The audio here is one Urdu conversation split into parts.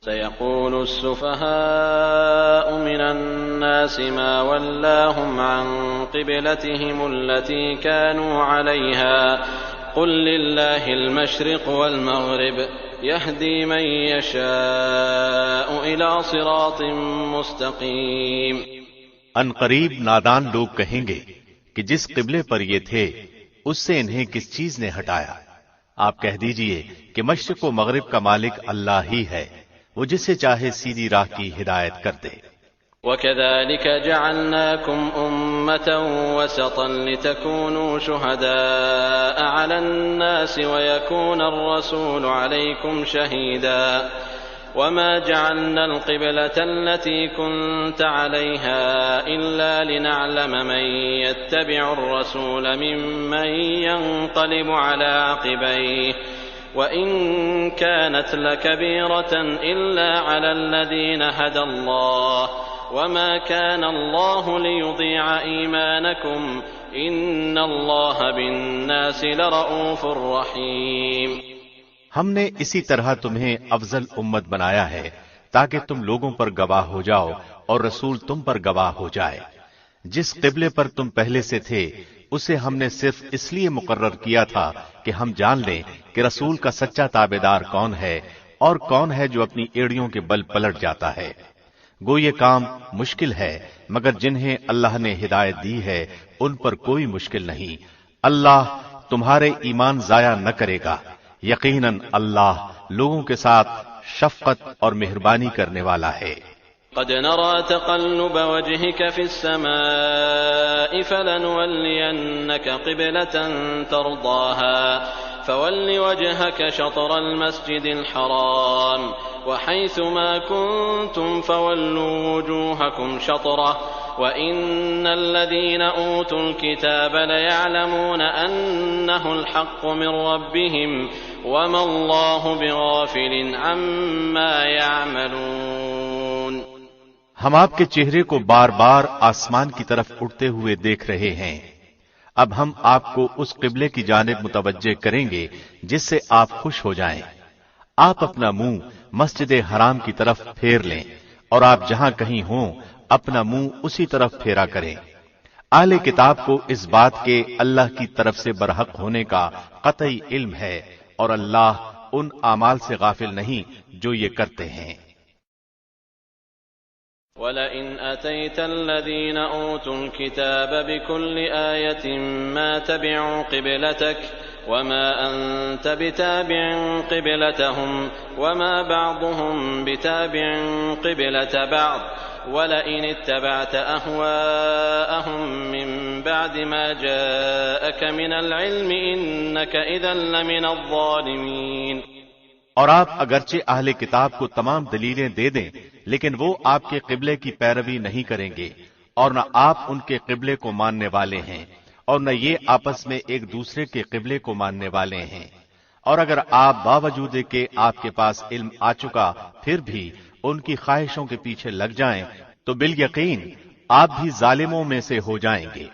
سيقول السفهاء من الناس ما ولاهم عن قبلتهم التي كانوا عليها قل لله المشرق والمغرب يهدي من يشاء إلى صراط مستقيم۔ ان قریب نادان لوگ کہیں گے کہ جس قبلے پر یہ تھے اس سے انہیں کس چیز نے ہٹایا؟ آپ کہہ دیجئے کہ مشرق و مغرب کا مالک اللہ ہی ہے، وہ جسے چاہے سیدھی راہ کی ہدایت کر دے۔ وَكَذَلِكَ جَعَلْنَاكُمْ أُمَّةً وَسَطًا لِتَكُونُوا شُهَدَاءَ عَلَى النَّاسِ وَيَكُونَ الرَّسُولُ عَلَيْكُمْ شَهِيدًا وَمَا جَعَلْنَا الْقِبْلَةَ الَّتِي كُنْتَ عَلَيْهَا إِلَّا لِنَعْلَمَ مَن يَتَّبِعُ الرَّسُولَ مِمَّن يَنقَلِبُ عَلَى عَقِبَيْهِ وَإِن كَانَتْ لَكَبِيرَةً إِلَّا عَلَى الَّذِينَ هَدَى اللَّهُ وَمَا كَانَ اللَّهُ لِيُضِيعَ إِيمَانَكُمْ إِنَّ اللَّهَ بِالنَّاسِ لَرَءُوفٌ رَحِيمٌ۔ ہم نے اسی طرح تمہیں افضل امت بنایا ہے تاکہ تم لوگوں پر گواہ ہو جاؤ اور رسول تم پر گواہ ہو جائے۔ جس قبلے پر تم پہلے سے تھے اسے ہم نے صرف اس لیے مقرر کیا تھا کہ ہم جان لیں کہ رسول کا سچا تابعدار کون ہے اور کون ہے جو اپنی ایڑیوں کے بل پلٹ جاتا ہے۔ گو یہ کام مشکل ہے مگر جنہیں اللہ نے ہدایت دی ہے ان پر کوئی مشکل نہیں۔ اللہ تمہارے ایمان ضائع نہ کرے گا، یقیناً اللہ لوگوں کے ساتھ شفقت اور مہربانی کرنے والا ہے۔ قد نرى تقلب وجهك في السماء فلنولينك قبلة ترضاها فول وجهك شطر المسجد الحرام وحيث ما كنتم فولوا وجوهكم شطره وإن الذين أوتوا الكتاب ليعلمون أنه الحق من ربهم وما الله بغافل عما يعملون۔ ہم آپ کے چہرے کو بار بار آسمان کی طرف اٹھتے ہوئے دیکھ رہے ہیں۔ اب ہم آپ کو اس قبلے کی جانب متوجہ کریں گے جس سے آپ خوش ہو جائیں۔ آپ اپنا منہ مسجد حرام کی طرف پھیر لیں اور آپ جہاں کہیں ہوں اپنا منہ اسی طرف پھیرا کریں۔ اہل کتاب کو اس بات کے اللہ کی طرف سے برحق ہونے کا قطعی علم ہے اور اللہ ان اعمال سے غافل نہیں جو یہ کرتے ہیں۔ وَلَئِنْ أَتَيْتَ الَّذِينَ أُوتُوا الْكِتَابَ بِكُلِّ آيَةٍ مَا تَبِعُوا قِبْلَتَكَ وَمَا أَنْتَ بِتَابِعٍ قِبْلَتَهُمْ وَمَا بَعْضُهُمْ بِتَابِعٍ قِبْلَةَ بَعْضٍ وَلَئِنِ اتَّبَعْتَ أَهْوَاءَهُمْ مِنْ بَعْدِ مَا جَاءَكَ مِنَ الْعِلْمِ إِنَّكَ إِذًا لَمِنَ الظَّالِمِينَ۔ اور آپ اگرچہ اہل کتاب کو تمام دلیلیں دے دیں لیکن وہ آپ کے قبلے کی پیروی نہیں کریں گے اور نہ آپ ان کے قبلے کو ماننے والے ہیں اور نہ یہ آپس میں ایک دوسرے کے قبلے کو ماننے والے ہیں۔ اور اگر آپ باوجود کہ آپ کے پاس علم آ چکا پھر بھی ان کی خواہشوں کے پیچھے لگ جائیں تو بالیقین آپ بھی ظالموں میں سے ہو جائیں گے۔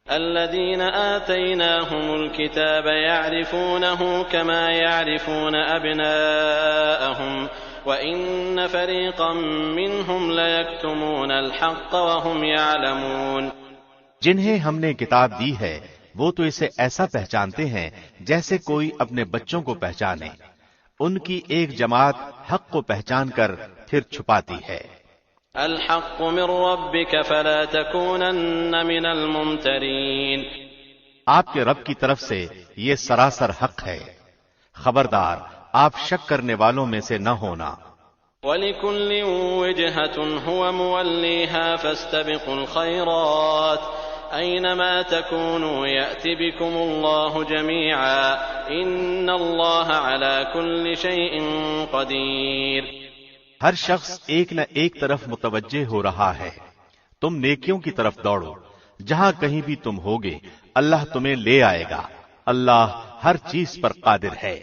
الذين آتيناهم الكتاب يعرفونه كما يعرفون أبناءهم وإن فريقا منهم ليكتمون الحق وهم يعلمون۔ جنہیں ہم نے کتاب دی ہے وہ تو اسے ایسا پہچانتے ہیں جیسے کوئی اپنے بچوں کو پہچانے، ان کی ایک جماعت حق کو پہچان کر پھر چھپاتی ہے۔ الحق من ربك فلا تكونن من الممترين۔ آپ کے رب کی طرف سے یہ سراسر حق ہے، خبردار آپ شک کرنے والوں میں سے نہ ہونا۔ وَلِكُلٍّ وِجْهَةٌ هُوَ مُوَلِّيهَا فَاسْتَبِقُوا الْخَيْرَاتِ أَيْنَمَا تَكُونُوا يَأْتِ بِكُمُ اللَّهُ جَمِيعًا إِنَّ اللَّهَ عَلَى كُلِّ شَيْءٍ قَدِيرٌ۔ ہر شخص ایک نہ ایک طرف متوجہ ہو رہا ہے، تم نیکیوں کی طرف دوڑو، جہاں کہیں بھی تم ہوگے اللہ تمہیں لے آئے گا، اللہ ہر چیز پر قادر ہے۔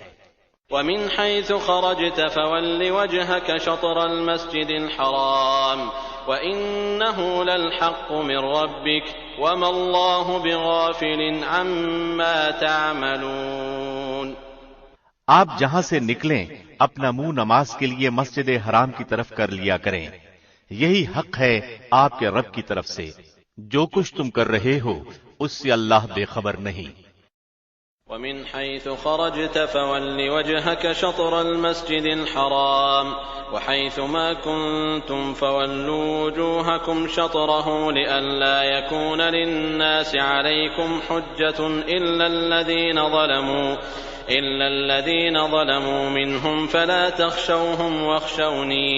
وَمِنْ حَيْثُ خَرَجْتَ فَوَلِّ وَجْهَكَ شَطْرَ الْمَسْجِدِ الْحَرَامِ وَإِنَّهُ لَلْحَقُّ مِنْ رَبِّكَ وَمَا اللَّهُ بِغَافِلٍ عَمَّا تَعْمَلُونَ۔ آپ جہاں سے نکلیں اپنا منہ نماز کے لیے مسجد حرام کی طرف کر لیا کریں، یہی حق ہے آپ کے رب کی طرف سے، جو کچھ تم کر رہے ہو اس سے اللہ بے خبر نہیں۔ ومن حيث خرجت فول وجهك شطر المسجد الحرام وحيث ما كنتم فولوا وجوهكم شطره لئلا يكون للناس عليكم حجة إلا الذين ظلموا منهم فلا تخشوهم واخشوني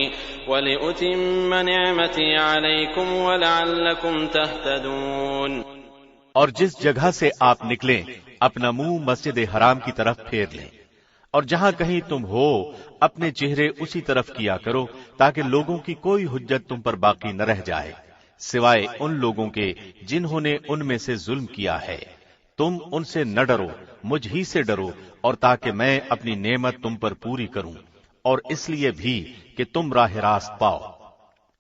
ولأتم نعمتي عليكم ولعلكم تهتدون۔ اور جس جگہ سے آپ نکلیں اپنا منہ مسجد حرام کی طرف پھیر لیں، اور جہاں کہیں تم ہو اپنے چہرے اسی طرف کیا کرو تاکہ لوگوں کی کوئی حجت تم پر باقی نہ رہ جائے سوائے ان لوگوں کے جنہوں نے ان میں سے ظلم کیا ہے۔ تم ان سے نہ ڈرو، مجھ ہی سے ڈرو، اور تاکہ میں اپنی نعمت تم پر پوری کروں، اور اس لیے بھی کہ تم راہ راست پاؤ۔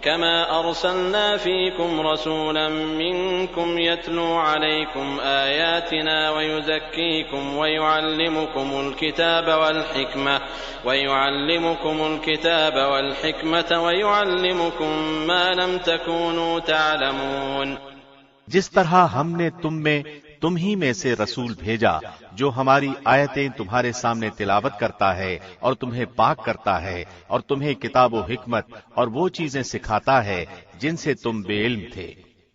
كما أرسلنا فيكم رسولا منكم يتلو عليكم آياتنا ويزكيكم ويعلمكم الكتاب والحكمة ويعلمكم ما لم تكونوا تعلمون۔ جس طرح ہم نے تم ہی میں سے رسول بھیجا جو ہماری آیتیں تمہارے سامنے تلاوت کرتا ہے اور تمہیں پاک کرتا ہے اور تمہیں کتاب و حکمت اور وہ چیزیں سکھاتا ہے جن سے تم بے علم تھے۔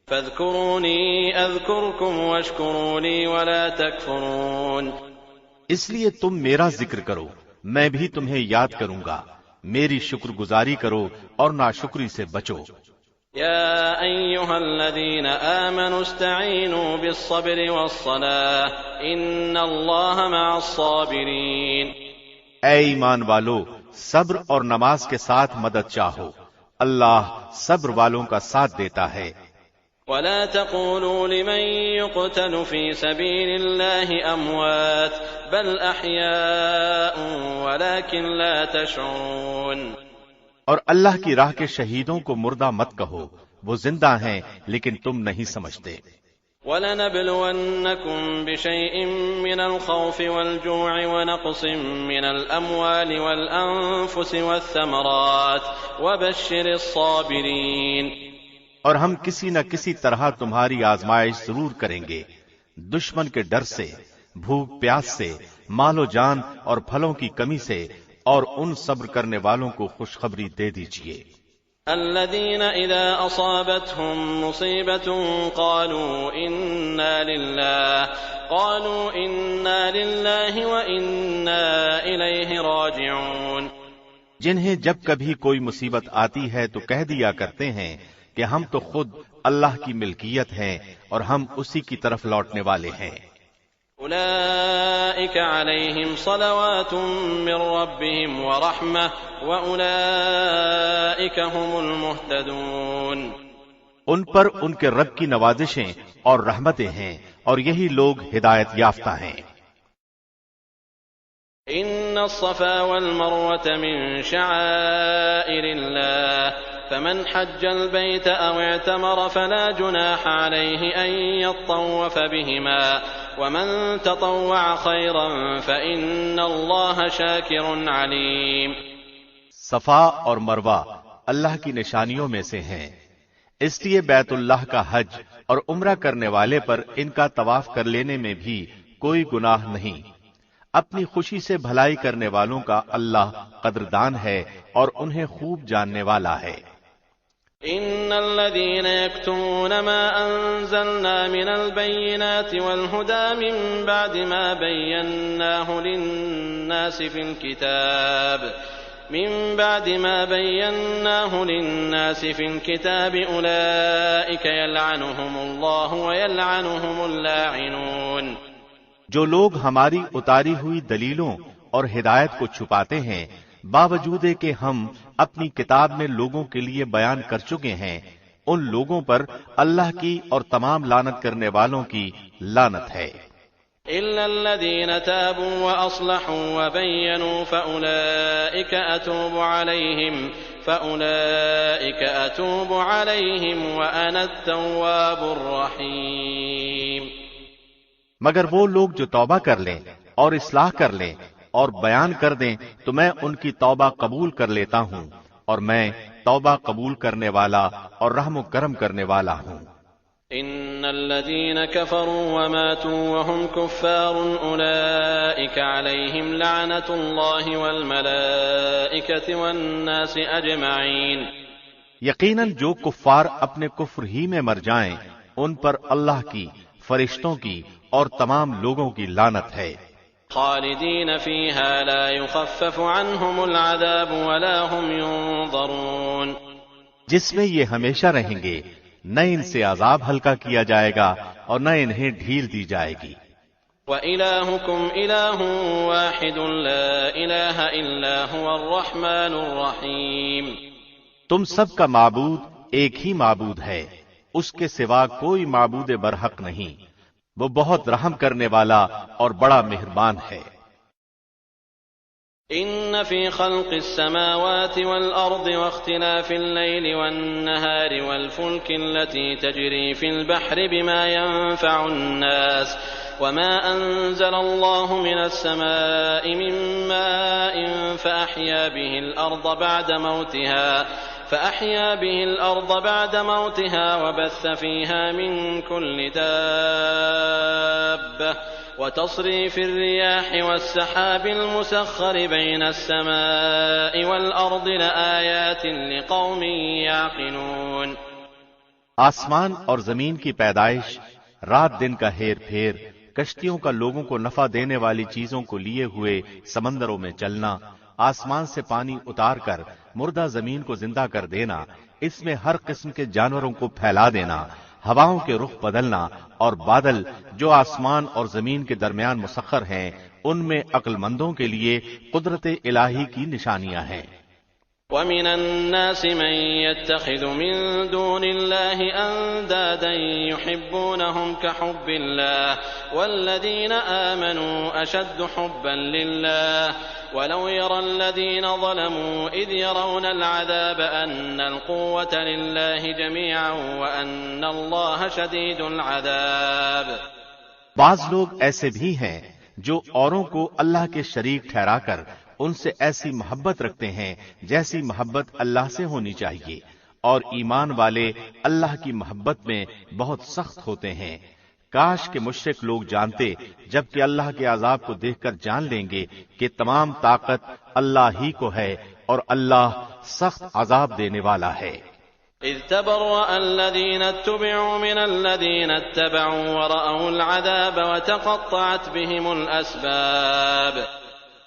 فاذكروني اذكركم واشكروا لي ولا تكفرون۔ اس لیے تم میرا ذکر کرو، میں بھی تمہیں یاد کروں گا، میری شکر گزاری کرو اور ناشکری سے بچو۔ يا أيها الذين آمنوا استعينوا بالصبر والصلاة إن الله مع الصابرين۔ اے ایمان والو، صبر اور نماز کے ساتھ مدد چاہو، اللہ صبر والوں کا ساتھ دیتا ہے۔ ولا تقولوا لمن يقتل في سبيل الله أموات بل أحياء ولكن لا تشعرون۔ اور اللہ کی راہ کے شہیدوں کو مردہ مت کہو، وہ زندہ ہیں لیکن تم نہیں سمجھتے۔ وَلَنَبْلُوَنَّكُمْ بِشَيْءٍ مِّنَ الْخَوْفِ وَالْجُوعِ وَنَقْصٍ مِّنَ الْأَمْوَالِ وَالْأَنفُسِ وَالثَّمَرَاتِ وَبَشِّرِ الصَّابِرِينَ۔ اور ہم کسی نہ کسی طرح تمہاری آزمائش ضرور کریں گے، دشمن کے ڈر سے، بھوک پیاس سے، مال و جان اور پھلوں کی کمی سے، اور ان صبر کرنے والوں کو خوشخبری دے دیجئے۔ الذين إذا أصابتهم مصيبة قالوا إنا لله وإنا إليه راجعون۔ جنہیں جب کبھی کوئی مصیبت آتی ہے تو کہہ دیا کرتے ہیں کہ ہم تو خود اللہ کی ملکیت ہیں اور ہم اسی کی طرف لوٹنے والے ہیں۔ أولئك عليهم صلوات من ربهم ورحمة وأولئك هم المهتدون۔ ان پر ان کے رب کی نوازشیں اور رحمتیں ہیں اور یہی لوگ ہدایت یافتہ ہیں۔ إن الصفا والمروة من شعائر الله فمن حج البيت أو اعتمر فلا جناح عليه أن يطوف بهما ومن تطوع خيرا فإن الله شاكر عليم۔ صفا اور مروہ اللہ کی نشانیوں میں سے ہیں، اس لیے بیت اللہ کا حج اور عمرہ کرنے والے پر ان کا طواف کر لینے میں بھی کوئی گناہ نہیں۔ اپنی خوشی سے بھلائی کرنے والوں کا اللہ قدردان ہے اور انہیں خوب جاننے والا ہے۔ إن الذين يكتمون ما أنزلنا من البينات والهدى من بعد ما بيناه للناس في الكتاب أولئك يلعنهم الله ويلعنهم اللاعنون۔ جو لوگ ہماری اتاری ہوئی دلیلوں اور ہدایت کو چھپاتے ہیں باوجود کہ ہم اپنی کتاب میں لوگوں کے لیے بیان کر چکے ہیں، ان لوگوں پر اللہ کی اور تمام لعنت کرنے والوں کی لعنت ہے۔ إلا الذين تابوا وأصلحوا وبينوا فأولئك أتوب عليهم وأنا التواب الرحيم۔ مگر وہ لوگ جو توبہ کر لیں اور اصلاح کر لیں اور بیان کر دیں تو میں ان کی توبہ قبول کر لیتا ہوں، اور میں توبہ قبول کرنے والا اور رحم و کرم کرنے والا ہوں۔ ان الذين كفروا وماتوا وهم كفار اولئك عليهم لعنة الله والملائكة والناس اجمعين۔ یقیناً جو کفار اپنے کفر ہی میں مر جائیں ان پر اللہ کی، فرشتوں کی اور تمام لوگوں کی لعنت ہے۔ خالدين فيها لا يخفف عنهم العذاب ولا هم ينظرون۔ جس میں یہ ہمیشہ رہیں گے، نہ ان سے عذاب ہلکا کیا جائے گا اور نہ انہیں ڈھیل دی جائے گی۔ وَإِلَٰهُكُمْ إِلَٰهٌ وَاحِدٌ لَا إِلَٰهَ إِلَّا هُوَ الرَّحْمَٰنُ الرَّحِيمُ۔ تم سب کا معبود ایک ہی معبود ہے، اس کے سوا کوئی معبود برحق نہیں، وہ بہت رحم کرنے والا اور بڑا مہربان ہے۔ ان في خلق السماوات والارض واختلاف الليل والنهار والفلك التي تجري في البحر بما ينفع الناس وما انزل الله من السماء من ماء فاحيا به الارض بعد موتها وبث فيها من كل دابة وتصريف الرياح والسحاب المسخر بين السماء والأرض لآيات لقوم يعقلون۔ آسمان اور زمین کی پیدائش، رات دن کا ہیر پھیر، کشتیوں کا لوگوں کو نفع دینے والی چیزوں کو لیے ہوئے سمندروں میں چلنا، آسمان سے پانی اتار کر مردہ زمین کو زندہ کر دینا، اس میں ہر قسم کے جانوروں کو پھیلا دینا، ہواؤں کے رخ بدلنا اور بادل جو آسمان اور زمین کے درمیان مسخر ہیں، ان میں عقل مندوں کے لیے قدرت الہی کی نشانیاں ہیں۔ وَمِنَ النَّاسِ مَن يَتَّخِذُ مِن دُونِ اللَّهِ أَندَادًا يُحِبُّونَهُمْ كَحُبِّ اللَّهِ وَالَّذِينَ آمَنُوا أَشَدُّ حُبًّا لِّلَّهِ وَلَوْ يَرَى الَّذِينَ ظَلَمُوا إِذْ يَرَوْنَ الْعَذَابَ أَنَّ الْقُوَّةَ لِلَّهِ جَمِيعًا وَأَنَّ اللَّهَ شَدِيدُ الْعَذَابِ۔ بعض لوگ ایسے بھی ہیں جو اوروں کو اللہ کے شریک ٹھہرا کر ان سے ایسی محبت رکھتے ہیں جیسی محبت اللہ سے ہونی چاہیے، اور ایمان والے اللہ کی محبت میں بہت سخت ہوتے ہیں۔ کاش کہ مشرک لوگ جانتے، جبکہ اللہ کے عذاب کو دیکھ کر جان لیں گے کہ تمام طاقت اللہ ہی کو ہے اور اللہ سخت عذاب دینے والا ہے۔ اذ تبرأ الذين اتبعوا من الذين اتبعوا ورأوا العذاب وتقطعت بهم الأسباب۔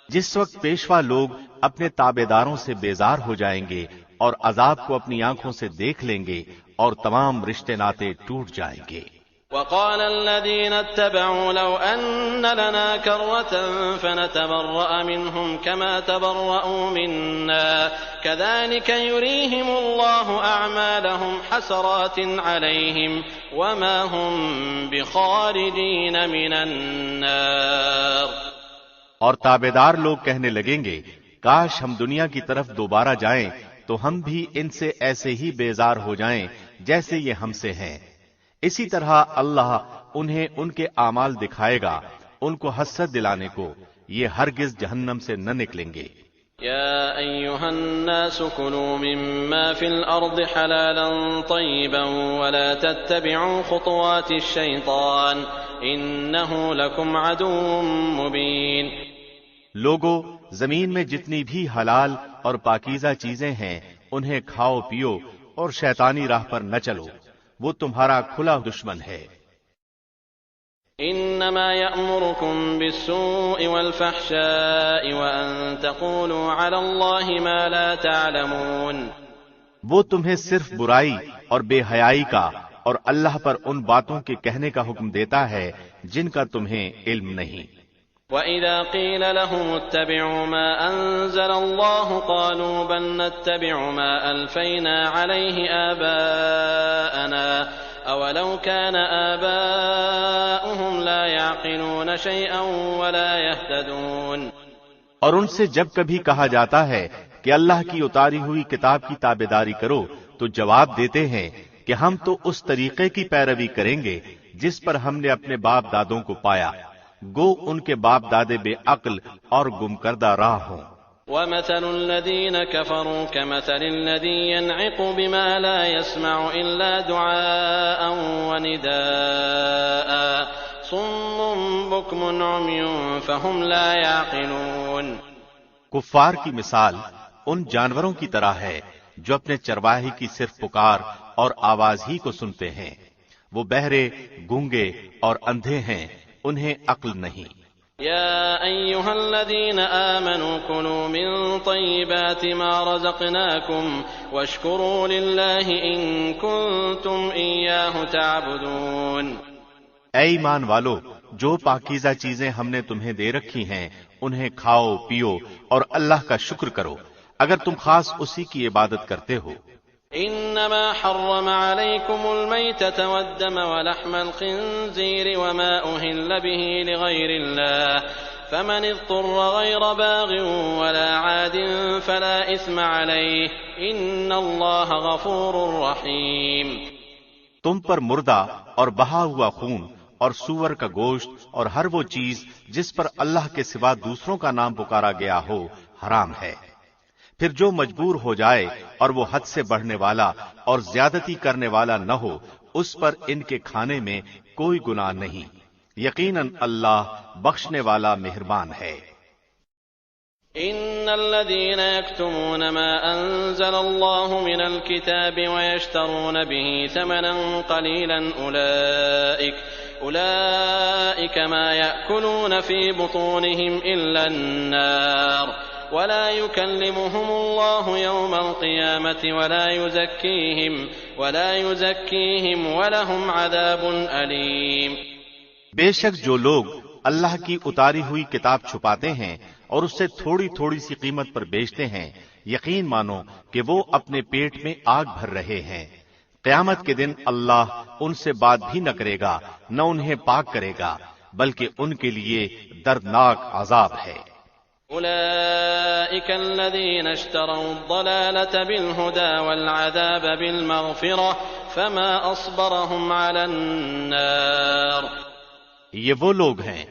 جس وقت پیشوا لوگ اپنے تابعداروں سے بیزار ہو جائیں گے اور عذاب کو اپنی آنکھوں سے دیکھ لیں گے اور تمام رشتے ناتے ٹوٹ جائیں گے۔ وقال الذين اتبعوا لو أن لنا كرة فنتبرأ منهم كما تبرأوا منا كذلك يريهم الله أعمالهم حسرات عليهم وما هم بخارجين من النار۔ اور تابعدار لوگ کہنے لگیں گے، کاش ہم دنیا کی طرف دوبارہ جائیں تو ہم بھی ان سے ایسے ہی بیزار ہو جائیں جیسے یہ ہم سے ہیں۔ اسی طرح اللہ انہیں ان کے اعمال دکھائے گا، ان کو حسرت دلانے کو، یہ ہرگز جہنم سے نہ نکلیں گے۔ يا أيها الناس كلوا مما في الأرض حلالا طيبا ولا تتبعوا خطوات الشيطان إنه لكم عدو مبين۔ لوگو، زمین میں جتنی بھی حلال اور پاکیزہ چیزیں ہیں انہیں کھاؤ پیو اور شیطانی راہ پر نہ چلو، وہ تمہارا کھلا دشمن ہے۔ انما يأمركم بالسوء والفحشاء وان تقولوا على الله ما لا تعلمون۔ وہ تمہیں صرف برائی اور بے حیائی کا اور اللہ پر ان باتوں کے کہنے کا حکم دیتا ہے جن کا تمہیں علم نہیں۔ وَإِذَا قِيلَ لَهُمُ اتَّبِعُوا مَا أَنزَلَ اللَّهُ قَالُوا بَلْ نَتَّبِعُ مَا أَلْفَيْنَا عَلَيْهِ آبَاءَنَا أَوَلَوْ كَانَ آبَاؤُهُمْ لَا يَعْقِلُونَ شَيْئًا وَلَا يَهْتَدُونَ۔ اور ان سے جب کبھی کہا جاتا ہے کہ اللہ کی اتاری ہوئی کتاب کی تابعداری کرو تو جواب دیتے ہیں کہ ہم تو اس طریقے کی پیروی کریں گے جس پر ہم نے اپنے باپ دادوں کو پایا، گو ان کے باپ دادے بے عقل اور گم کردہ راہ ہوں۔ ومثل الذين كفروا كمثل الذي ينعق بما لا يسمع إلا دعاء ونداء صم بكم عمي فهم لا يعقلون۔ کفار کی مثال ان جانوروں کی طرح ہے جو اپنے چرواہے کی صرف پکار اور آواز ہی کو سنتے ہیں، وہ بہرے، گونگے اور اندھے ہیں، انہیں عقل نہیں۔ يا أيها الذين آمنوا كلوا من طيبات ما رزقناكم واشكروا لله إن كنتم إياه تعبدون۔ اے ایمان والو، جو پاکیزہ چیزیں ہم نے تمہیں دے رکھی ہیں انہیں کھاؤ پیو اور اللہ کا شکر کرو اگر تم خاص اسی کی عبادت کرتے ہو۔ إنما حرم عليكم الميتة والدم ولحم الخنزير وما أهل به لغير الله فمن اضطر غير باغ ولا عاد فلا إثم عليه إن الله غفور رحيم۔ تم پر مردہ اور بہا ہوا خون اور سور کا گوشت اور ہر وہ چیز جس پر اللہ کے سوا دوسروں کا نام پکارا گیا ہو حرام ہے، پھر جو مجبور ہو جائے اور وہ حد سے بڑھنے والا اور زیادتی کرنے والا نہ ہو اس پر ان کے کھانے میں کوئی گناہ نہیں، یقیناً اللہ بخشنے والا مہربان ہے۔ إن الذين يكتمون ما أنزل الله من الكتاب ويشترون به ثمنا قليلا أولئك ما يأكلون في بطونهم إلا النار ولا يكلمهم الله يوم القيامة ولا يزكيهم ولهم عذاب أليم۔ بے شک جو لوگ اللہ کی اتاری ہوئی کتاب چھپاتے ہیں اور اس سے تھوڑی تھوڑی سی قیمت پر بیچتے ہیں، یقین مانو کہ وہ اپنے پیٹ میں آگ بھر رہے ہیں، قیامت کے دن اللہ ان سے بات بھی نہ کرے گا نہ انہیں پاک کرے گا بلکہ ان کے لیے دردناک عذاب ہے۔ أولئك الذين اشتروا الضلالة بالهدى والعذاب بالمغفرة فما أصبرهم على النار۔ یہ وہ لوگ ہیں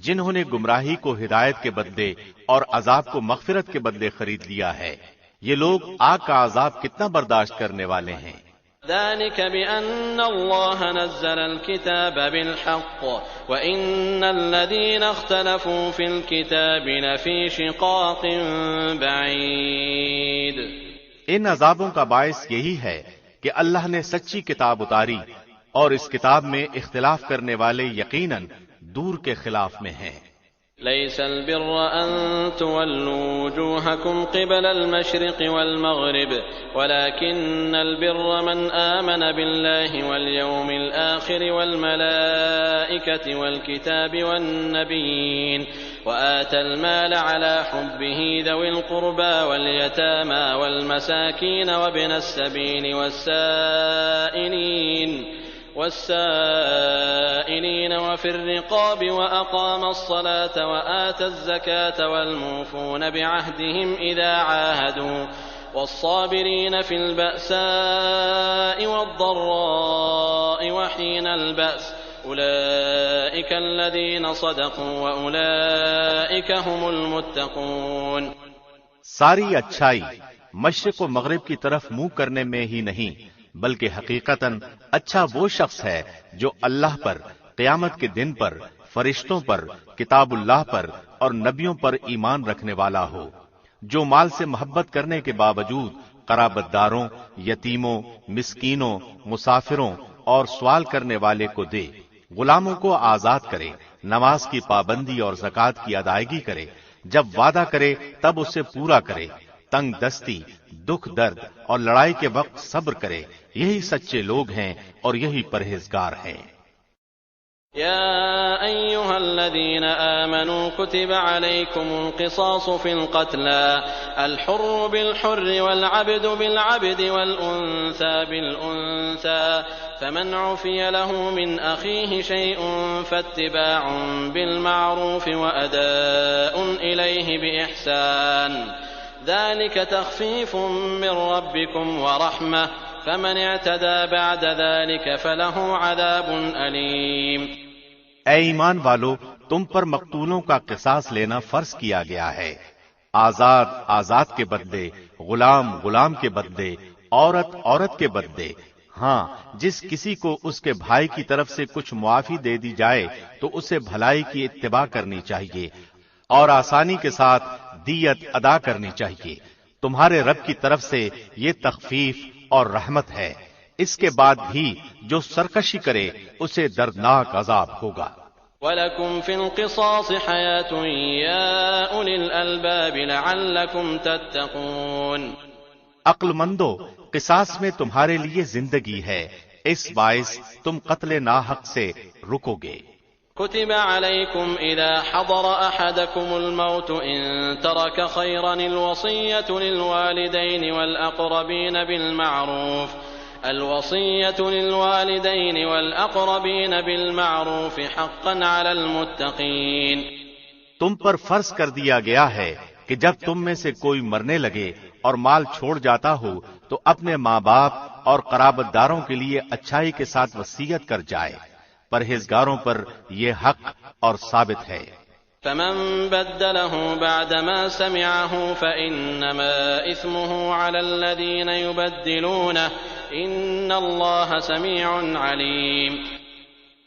جنہوں نے گمراہی کو ہدایت کے بدلے اور عذاب کو مغفرت کے بدلے خرید لیا ہے، یہ لوگ آگ کا عذاب کتنا برداشت کرنے والے ہیں۔ ذلك بأن الله نزل الكتاب بالحق وإن الذين اختلفوا في الكتاب لفي شقاق بعيد۔ ان عذابوں کا باعث یہی ہے کہ اللہ نے سچی کتاب اتاری اور اس کتاب میں اختلاف کرنے والے یقیناً دور کے خلاف میں ہیں۔ ليس البر أن تولوا وجوهكم قبل المشرق والمغرب ولكن البر من آمن بالله واليوم الآخر والملائكة والكتاب والنبيين وآتى المال على حبه ذوي القربى واليتامى والمساكين وابن السبيل والسائلين وفي الرقاب وأقام الصلاة وآتى الزكاة والموفون بعهدهم إذا عاهدوا والصابرين في البأساء والضراء وحين البأس أولئك الذين صدقوا وأولئك هم المتقون۔ ساری اچھائی مشرق و مغرب کی طرف منہ کرنے میں ہی نہیں بلکہ حقیقتاً اچھا وہ شخص ہے جو اللہ پر، قیامت کے دن پر، فرشتوں پر، کتاب اللہ پر اور نبیوں پر ایمان رکھنے والا ہو، جو مال سے محبت کرنے کے باوجود قرابت داروں، یتیموں، مسکینوں، مسافروں اور سوال کرنے والے کو دے، غلاموں کو آزاد کرے، نماز کی پابندی اور زکوٰۃ کی ادائیگی کرے، جب وعدہ کرے تب اسے پورا کرے، تنگ دستی، دکھ درد اور لڑائی کے وقت صبر کرے، یہی سچے لوگ ہیں اور یہی پرہیزگار ہیں۔ يا أيها الذين آمنوا كتب عليكم القصاص في القتلى الحر بالحر والعبد بالعبد والأنثى بالأنثى فمن عفي له من أخيه شيء فاتباع بالمعروف وأداء إليه بإحسان ذلك تخفيف من ربكم ورحمة فمن اعتدى بعد ذلك فله عذاب أليم۔ اے ایمان والو، تم پر مقتولوں کا قصاص لینا فرض کیا گیا ہے۔ آزاد آزاد کے بدلے، غلام غلام کے بدلے، عورت عورت کے بدلے۔ ہاں، جس کسی کو اس کے بھائی کی طرف سے کچھ معافی دے دی جائے تو اسے بھلائی کی اتباع کرنی چاہیے اور آسانی کے ساتھ دیت ادا کرنی چاہیے۔ تمہارے رب کی طرف سے یہ تخفیف اور رحمت ہے۔ اس کے بعد بھی جو سرکشی کرے اسے دردناک عذاب ہوگا۔ وَلَكُمْ فِي الْقِصَاصِ حَيَاةٌ يَا أُولِي الْأَلْبَابِ لَعَلَّكُمْ تَتَّقُونَ۔ عقل مندو، قصاص میں تمہارے لیے زندگی ہے، اس باعث تم قتل ناحق سے رکو گے۔ كتب عليكم إذا حضر أحدكم الموت إن ترك خيرا الوصية للوالدين والأقربين بالمعروف حقا على المتقين۔ تم پر فرض کر دیا گیا ہے کہ جب تم میں سے کوئی مرنے لگے اور مال چھوڑ جاتا ہو تو اپنے ماں باپ اور قرابت داروں کے لیے اچھائی کے ساتھ وصیت کر جائے۔ پرہیزگاروں پر یہ حق اور ثابت ہے۔ فمن بدله بعدما سمعه فإنما إثمه على الذين يبدلونه إن الله سميع عليم۔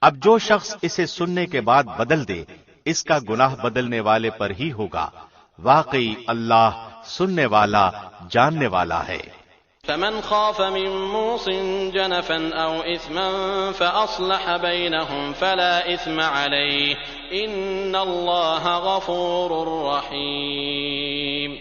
اب جو شخص اسے سننے کے بعد بدل دے اس کا گناہ بدلنے والے پر ہی ہوگا، واقعی اللہ سننے والا جاننے والا ہے۔ فمن خاف من موص جنفا أو إثما فأصلح بينهم فلا إثم عليه إن الله غفور رحيم۔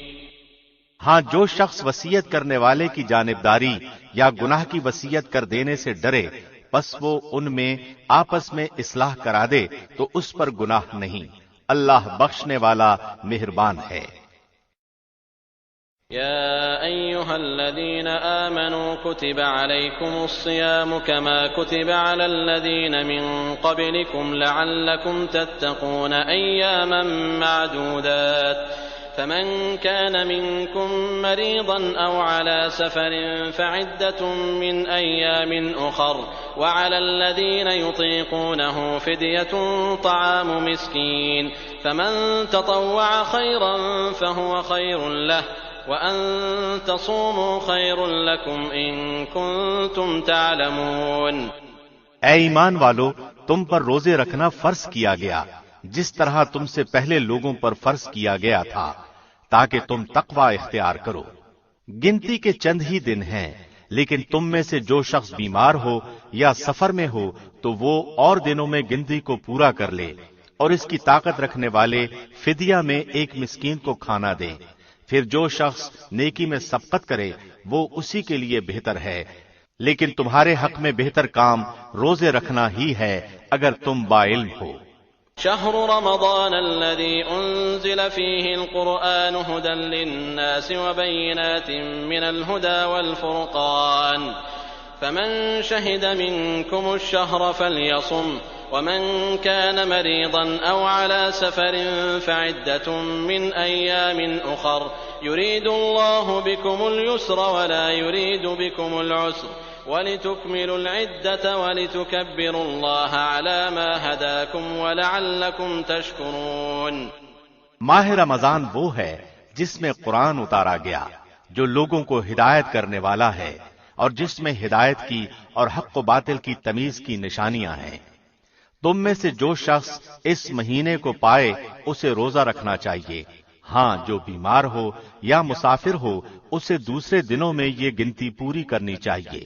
ہاں، جو شخص وصیت کرنے والے کی جانبداری یا گناہ کی وصیت کر دینے سے ڈرے بس وہ ان میں آپس میں اصلاح کرا دے تو اس پر گناہ نہیں، اللہ بخشنے والا مہربان ہے۔ يا أيها الذين آمنوا كتب عليكم الصيام كما كتب على الذين من قبلكم لعلكم تتقون أياما معدودات فمن كان منكم مريضا أو على سفر فعدة من أيام أخر وعلى الذين يطيقونه فدية طعام مسكين فمن تطوع خيرا فهو خير له وَأَن تَصُومُوا خَيْرٌ لَكُمْ إِن كُنتُمْ تَعْلَمُونَ۔ اے ایمان والو، تم پر روزے رکھنا فرض کیا گیا جس طرح تم سے پہلے لوگوں پر فرض کیا گیا تھا تاکہ تم تقوی اختیار کرو۔ گنتی کے چند ہی دن ہیں، لیکن تم میں سے جو شخص بیمار ہو یا سفر میں ہو تو وہ اور دنوں میں گنتی کو پورا کر لے، اور اس کی طاقت رکھنے والے فدیہ میں ایک مسکین کو کھانا دیں۔ پھر جو شخص نیکی میں سبقت کرے وہ اسی کے لیے بہتر ہے، لیکن تمہارے حق میں بہتر کام روزے رکھنا ہی ہے اگر تم باعلم ہو۔ شهر رمضان الذي أنزل فيه القرآن هدى للناس وبينات من الهدى والفرقان فمن شهد منكم الشهر فليصم ومن كان مريضا أو على سفر فعدة من أيام أخر يريد الله بكم اليسر ولا يريد بكم العسر ولتكملوا العدة ولتكبروا الله على ما هداكم ولعلكم تشكرون۔ ماہ رمضان وہ ہے جس میں قرآن اتارا گیا جو لوگوں کو ہدایت کرنے والا ہے اور جس میں ہدایت کی اور حق و باطل کی تمیز کی نشانیاں ہیں۔ تم میں سے جو شخص اس مہینے کو پائے اسے روزہ رکھنا چاہیے، ہاں جو بیمار ہو یا مسافر ہو اسے دوسرے دنوں میں یہ گنتی پوری کرنی چاہیے۔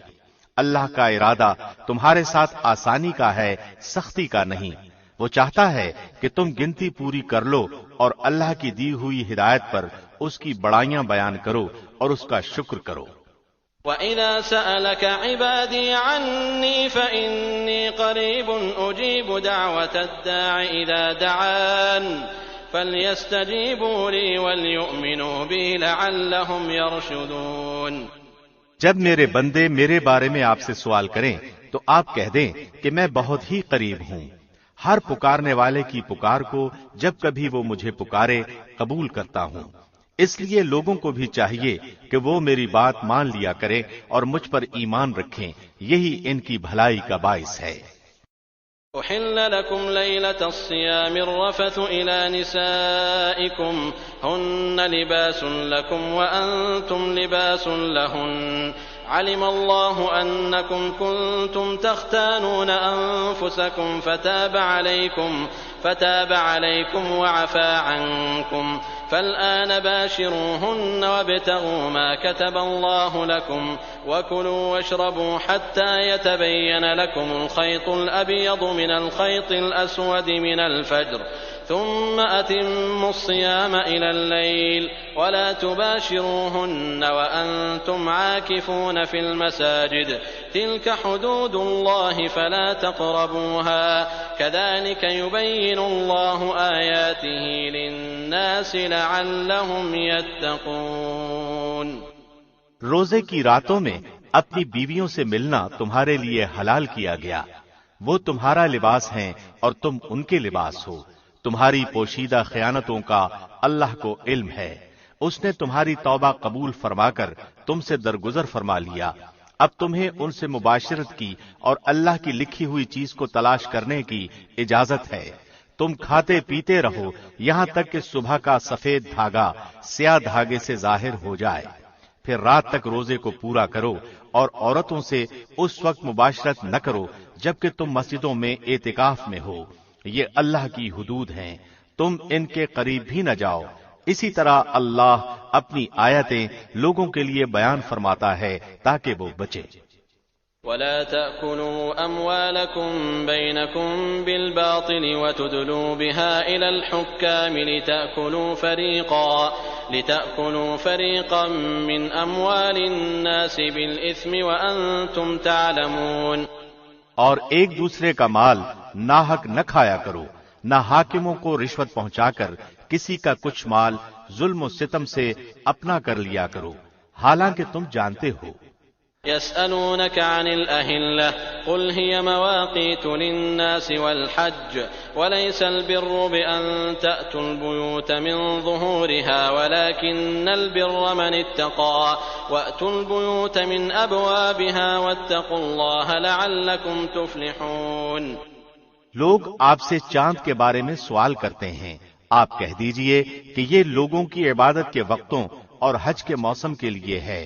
اللہ کا ارادہ تمہارے ساتھ آسانی کا ہے، سختی کا نہیں۔ وہ چاہتا ہے کہ تم گنتی پوری کر لو اور اللہ کی دی ہوئی ہدایت پر اس کی بڑائیاں بیان کرو اور اس کا شکر کرو۔ وَإِذَا سَأَلَكَ عِبَادِي عَنِّي فَإِنِّي قَرِيبٌ أُجِيبُ دَعْوَةَ الدَّاعِ إِذَا دَعَانِ فَلْيَسْتَجِيبُوا لِي وَلْيُؤْمِنُوا بِي لَعَلَّهُمْ يَرْشُدُونَ۔ جب میرے بندے میرے بارے میں آپ سے سوال کریں تو آپ کہہ دیں کہ میں بہت ہی قریب ہوں، ہر پکارنے والے کی پکار کو جب کبھی وہ مجھے پکارے قبول کرتا ہوں۔ اس لیے لوگوں کو بھی چاہیے کہ وہ میری بات مان لیا کرے اور مجھ پر ایمان رکھیں، یہی ان کی بھلائی کا باعث ہے۔ أحل لكم ليلة الصيام الرفث إلى نسائكم هن لباس لكم وأنتم لباس لهن علم الله أنكم كنتم تختانون أنفسكم فتاب عليكم وعفى عنكم فالآن باشروهن وابتغوا ما كتب الله لكم وكلوا واشربوا حتى يتبين لكم الخيط الأبيض من الخيط الأسود من الفجر ثم أتموا الصيام إلى الليل ولا تباشروهن وأنتم عاكفون في المساجد تلك حدود الله فلا تقربوها كذلك يبين الله آياته للناس لعلهم يتقون۔ روزے کی راتوں میں اپنی بیویوں سے ملنا تمہارے لیے حلال کیا گیا، وہ تمہارا لباس ہیں اور تم ان کے لباس ہو۔ تمہاری پوشیدہ خیانتوں کا اللہ کو علم ہے، اس نے تمہاری توبہ قبول فرما کر تم سے درگزر فرما لیا۔ اب تمہیں ان سے مباشرت کی اور اللہ کی لکھی ہوئی چیز کو تلاش کرنے کی اجازت ہے۔ تم کھاتے پیتے رہو یہاں تک کہ صبح کا سفید دھاگا سیاہ دھاگے سے ظاہر ہو جائے، پھر رات تک روزے کو پورا کرو اور عورتوں سے اس وقت مباشرت نہ کرو جبکہ تم مسجدوں میں اعتکاف میں ہو، یہ اللہ کی حدود ہیں، تم ان کے قریب بھی نہ جاؤ۔ اسی طرح اللہ اپنی آیتیں لوگوں کے لیے بیان فرماتا ہے تاکہ وہ بچے۔ ولا تأكلوا أموالكم بينكم بالباطل وتدلوا بها إلى الحكام لتأكلوا فريقا من أموال الناس بالإثم وأنتم تعلمون۔ اور ایک دوسرے کا مال ناحق نہ کھایا کرو، نہ حاکموں کو رشوت پہنچا کر کسی کا کچھ مال ظلم و ستم سے اپنا کر لیا کرو، حالانکہ تم جانتے ہو۔ يسألونك عن الأهلة قل هي مواقيت للناس والحج وليس البر بأن تأتوا البيوت من ظهورها ولكن البر من اتقى وأتوا البيوت من أبوابها واتقوا الله لعلكم تفلحون۔ لوگ آپ سے چاند کے بارے میں سوال کرتے ہیں، آپ کہہ دیجئے کہ یہ لوگوں کی عبادت کے وقتوں اور حج کے موسم کے لیے ہے،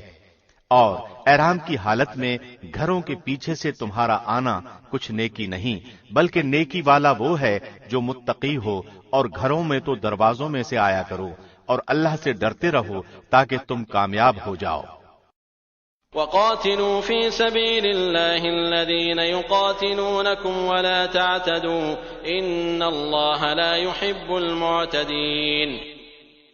اور احرام کی حالت میں گھروں کے پیچھے سے تمہارا آنا کچھ نیکی نہیں، بلکہ نیکی والا وہ ہے جو متقی ہو، اور گھروں میں تو دروازوں میں سے آیا کرو اور اللہ سے ڈرتے رہو تاکہ تم کامیاب ہو جاؤ۔ وقاتلوا في سبيل الله الذين يقاتلونكم ولا تعتدوا إن الله لا يحب المعتدين۔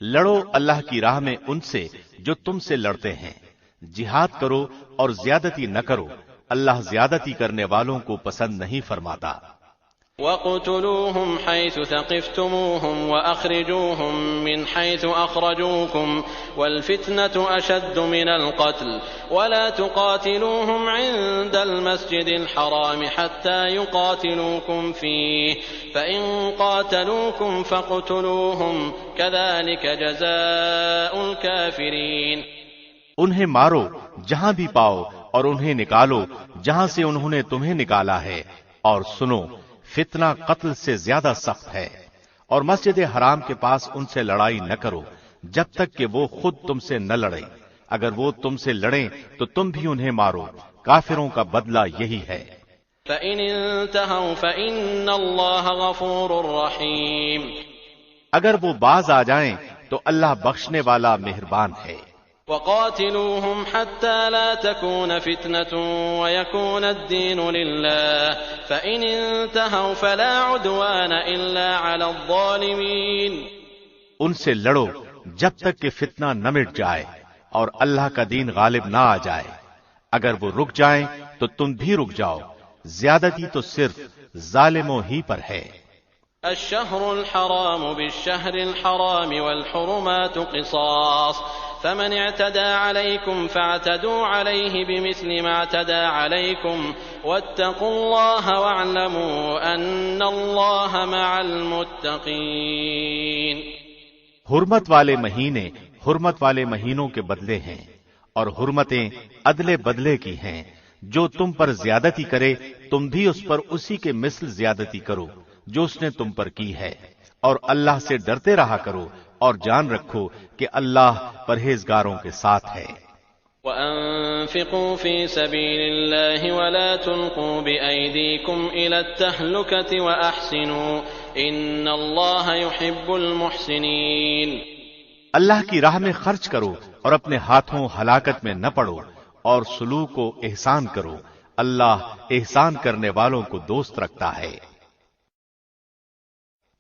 لڑو اللہ کی راہ میں ان سے جو تم سے لڑتے ہیں، جہاد کرو اور زیادتی نہ کرو، اللہ زیادتی کرنے والوں کو پسند نہیں فرماتا۔ وَاقْتُلُوهُمْ حَيْثُ ثَقِفْتُمُوهُمْ وَأَخْرِجُوهُمْ مِنْ حَيْثُ أَخْرَجُوكُمْ وَالْفِتْنَةُ أَشَدُّ مِنَ الْقَتْلِ وَلَا تُقَاتِلُوهُمْ عِندَ الْمَسْجِدِ الْحَرَامِ حَتَّى يُقَاتِلُوكُمْ فِيهِ فَإِنْ قَاتَلُوكُمْ فَاقْتُلُوهُمْ كَذَلِكَ جَزَاءُ الْكَافِرِينَ۔ انہیں مارو جہاں بھی پاؤ اور انہیں نکالو جہاں سے انہوں نے تمہیں نکالا ہے، اور سنو فتنہ قتل سے زیادہ سخت ہے، اور مسجد حرام کے پاس ان سے لڑائی نہ کرو جب تک کہ وہ خود تم سے نہ لڑیں، اگر وہ تم سے لڑیں تو تم بھی انہیں مارو، کافروں کا بدلہ یہی ہے۔ فَإِنِ انْتَهَوْا فَإِنَّ اللَّهَ غَفُورٌ رَحِيمٌ۔ اگر وہ باز آ جائیں تو اللہ بخشنے والا مہربان ہے۔ وَقَاتِلُوهُمْ حَتَّى لَا تَكُونَ فِتْنَةٌ وَيَكُونَ الدِّينُ لِلَّهِ فَإِنِ انْتَهَوْا فَلَا عُدْوَانَ إِلَّا عَلَى الظَّالِمِينَ۔ ان سے لڑو جب تک کہ فتنہ نہ مٹ جائے اور اللہ کا دین غالب نہ آ جائے، اگر وہ رک جائیں تو تم بھی رک جاؤ، زیادتی تو صرف ظالموں ہی پر ہے۔ الشهر الحرام بالشهر الحرام والحرمات قصاص فمن اعتدى عليكم فاعتدوا عليه بمثل ما اعتدى عليكم واتقوا الله واعلموا أن الله مع المتقين۔ حرمت والے مہینے حرمت والے مہینوں کے بدلے ہیں، اور حرمتیں عدلے بدلے کی ہیں، جو تم پر زیادتی کرے تم بھی اس پر اسی کے مثل زیادتی کرو جو اس نے تم پر کی ہے، اور اللہ سے ڈرتے رہا کرو اور جان رکھو کہ اللہ پرہیزگاروں کے ساتھ ہے۔ وَأَنفِقُوا فِي سَبِيلِ اللَّهِ وَلَا تُلْقُوا بِأَيْدِيكُمْ إِلَى التَّهْلُكَةِ وَأَحْسِنُوا إِنَّ اللَّهَ يُحِبُّ الْمُحْسِنِينَ۔ اللہ کی راہ میں خرچ کرو اور اپنے ہاتھوں ہلاکت میں نہ پڑو، اور سلوک و احسان کرو، اللہ احسان کرنے والوں کو دوست رکھتا ہے۔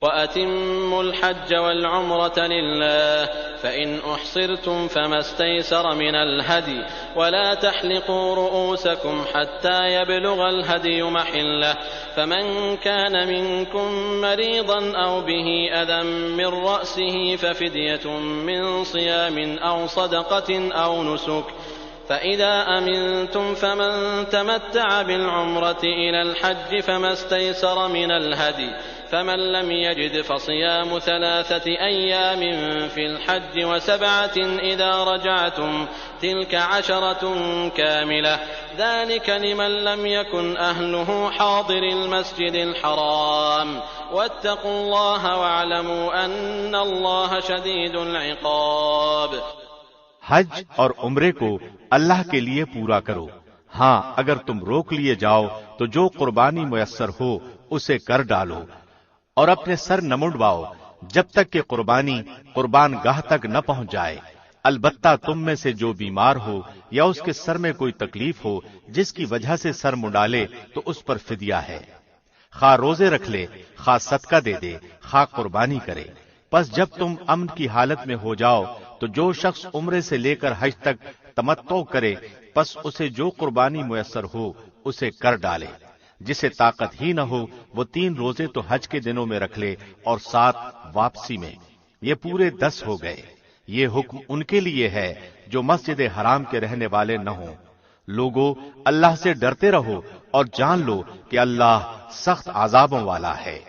وَأَتِمُّوا الْحَجَّ وَالْعُمْرَةَ لِلَّهِ فَإِنْ أُحْصِرْتُمْ فَمَا اسْتَيْسَرَ مِنَ الْهَدْيِ وَلَا تَحْلِقُوا رُؤُوسَكُمْ حَتَّى يَبْلُغَ الْهَدْيُ مَحِلَّهُ فَمَنْ كَانَ مِنْكُمْ مَرِيضًا أَوْ بِهِ أَذًى مِنْ رَأْسِهِ فَفِدْيَةٌ مِنْ صِيَامٍ أَوْ صَدَقَةٍ أَوْ نُسُكٍ فَإِذَا أَمِنْتُمْ فَمَنْ تَمَتَّعَ بِالْعُمْرَةِ إِلَى الْحَجِّ فَمَا اسْتَيْسَرَ مِنَ الْهَدْيِ فمن لم يجد فصيام 3 أيام في الحج و7 إذا رجعتم تلك 10 كاملة ذلك لمن لم يكن أهله حاضر المسجد الحرام واتقوا الله واعلموا أن الله شديد العقاب۔ حج اور عمرے کو اللہ کے لیے پورا کرو، ہاں اگر تم روک لیے جاؤ تو جو قربانی میسر ہو اسے کر ڈالو، اور اپنے سر نہ منڈواؤ جب تک کہ قربانی قربان گاہ تک نہ پہنچ جائے۔ البتہ تم میں سے جو بیمار ہو یا اس کے سر میں کوئی تکلیف ہو جس کی وجہ سے سر منڈالے تو اس پر فدیہ ہے، خواہ روزے رکھ لے، خواہ صدقہ دے دے، خواہ قربانی کرے۔ پس جب تم امن کی حالت میں ہو جاؤ تو جو شخص عمرے سے لے کر حج تک تمتع کرے پس اسے جو قربانی میسر ہو اسے کر ڈالے۔ جسے طاقت ہی نہ ہو وہ 3 روزے تو حج کے دنوں میں رکھ لے اور 7 واپسی میں، یہ پورے 10 ہو گئے۔ یہ حکم ان کے لیے ہے جو مسجد حرام کے رہنے والے نہ ہوں۔ لوگو اللہ سے ڈرتے رہو اور جان لو کہ اللہ سخت عذابوں والا ہے۔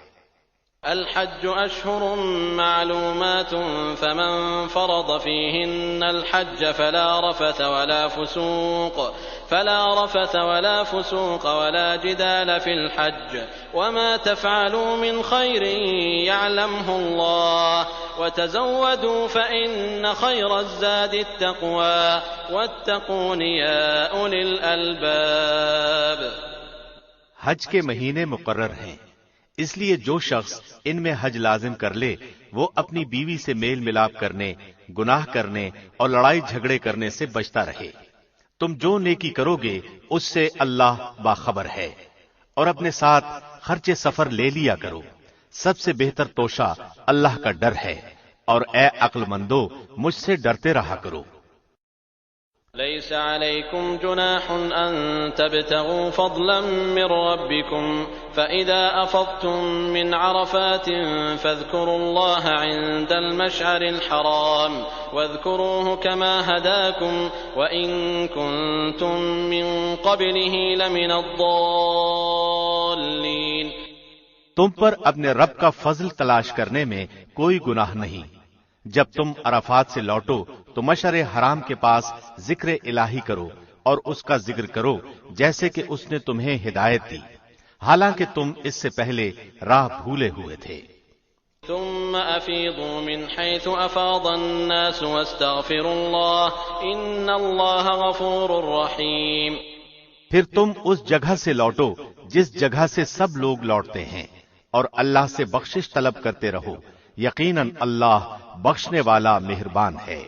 الحج أشهر معلومات فمن فرض فيهن الحج فلا رفث ولا فسوق ولا جدال في الحج وما تفعلوا من خير يعلمه الله وتزودوا فإن خير الزاد التقوى واتقون يا أولي الألباب۔ حج کے مہینے مقرر ہیں، اس لیے جو شخص ان میں حج لازم کر لے وہ اپنی بیوی سے میل ملاپ کرنے، گناہ کرنے اور لڑائی جھگڑے کرنے سے بچتا رہے۔ تم جو نیکی کرو گے اس سے اللہ باخبر ہے، اور اپنے ساتھ خرچ سفر لے لیا کرو۔ سب سے بہتر توشہ اللہ کا ڈر ہے، اور اے عقل مندو مجھ سے ڈرتے رہا کرو۔ ليس عليكم جناح أن تبتغوا فضلا من ربكم فإذا أفضتم من عرفات فاذكروا الله عند المشعر الحرام واذكروه كما هداكم وإن كنتم من قبله لمن الضالين۔ تم پر اپنے رب کا فضل تلاش کرنے میں کوئی گناہ نہیں۔ جب تم عرفات سے لوٹو تو مشعر حرام کے پاس ذکر الہی کرو اور اس کا ذکر کرو جیسے کہ اس نے تمہیں ہدایت دی، حالانکہ تم اس سے پہلے راہ بھولے ہوئے تھے۔ ثم افیضوا من حیث افاض الناس واستغفروا اللہ ان اللہ غفور رحیم۔ پھر تم اس جگہ سے لوٹو جس جگہ سے سب لوگ لوٹتے ہیں، اور اللہ سے بخشش طلب کرتے رہو، یقیناً اللہ بخشنے والا مہربان ہے۔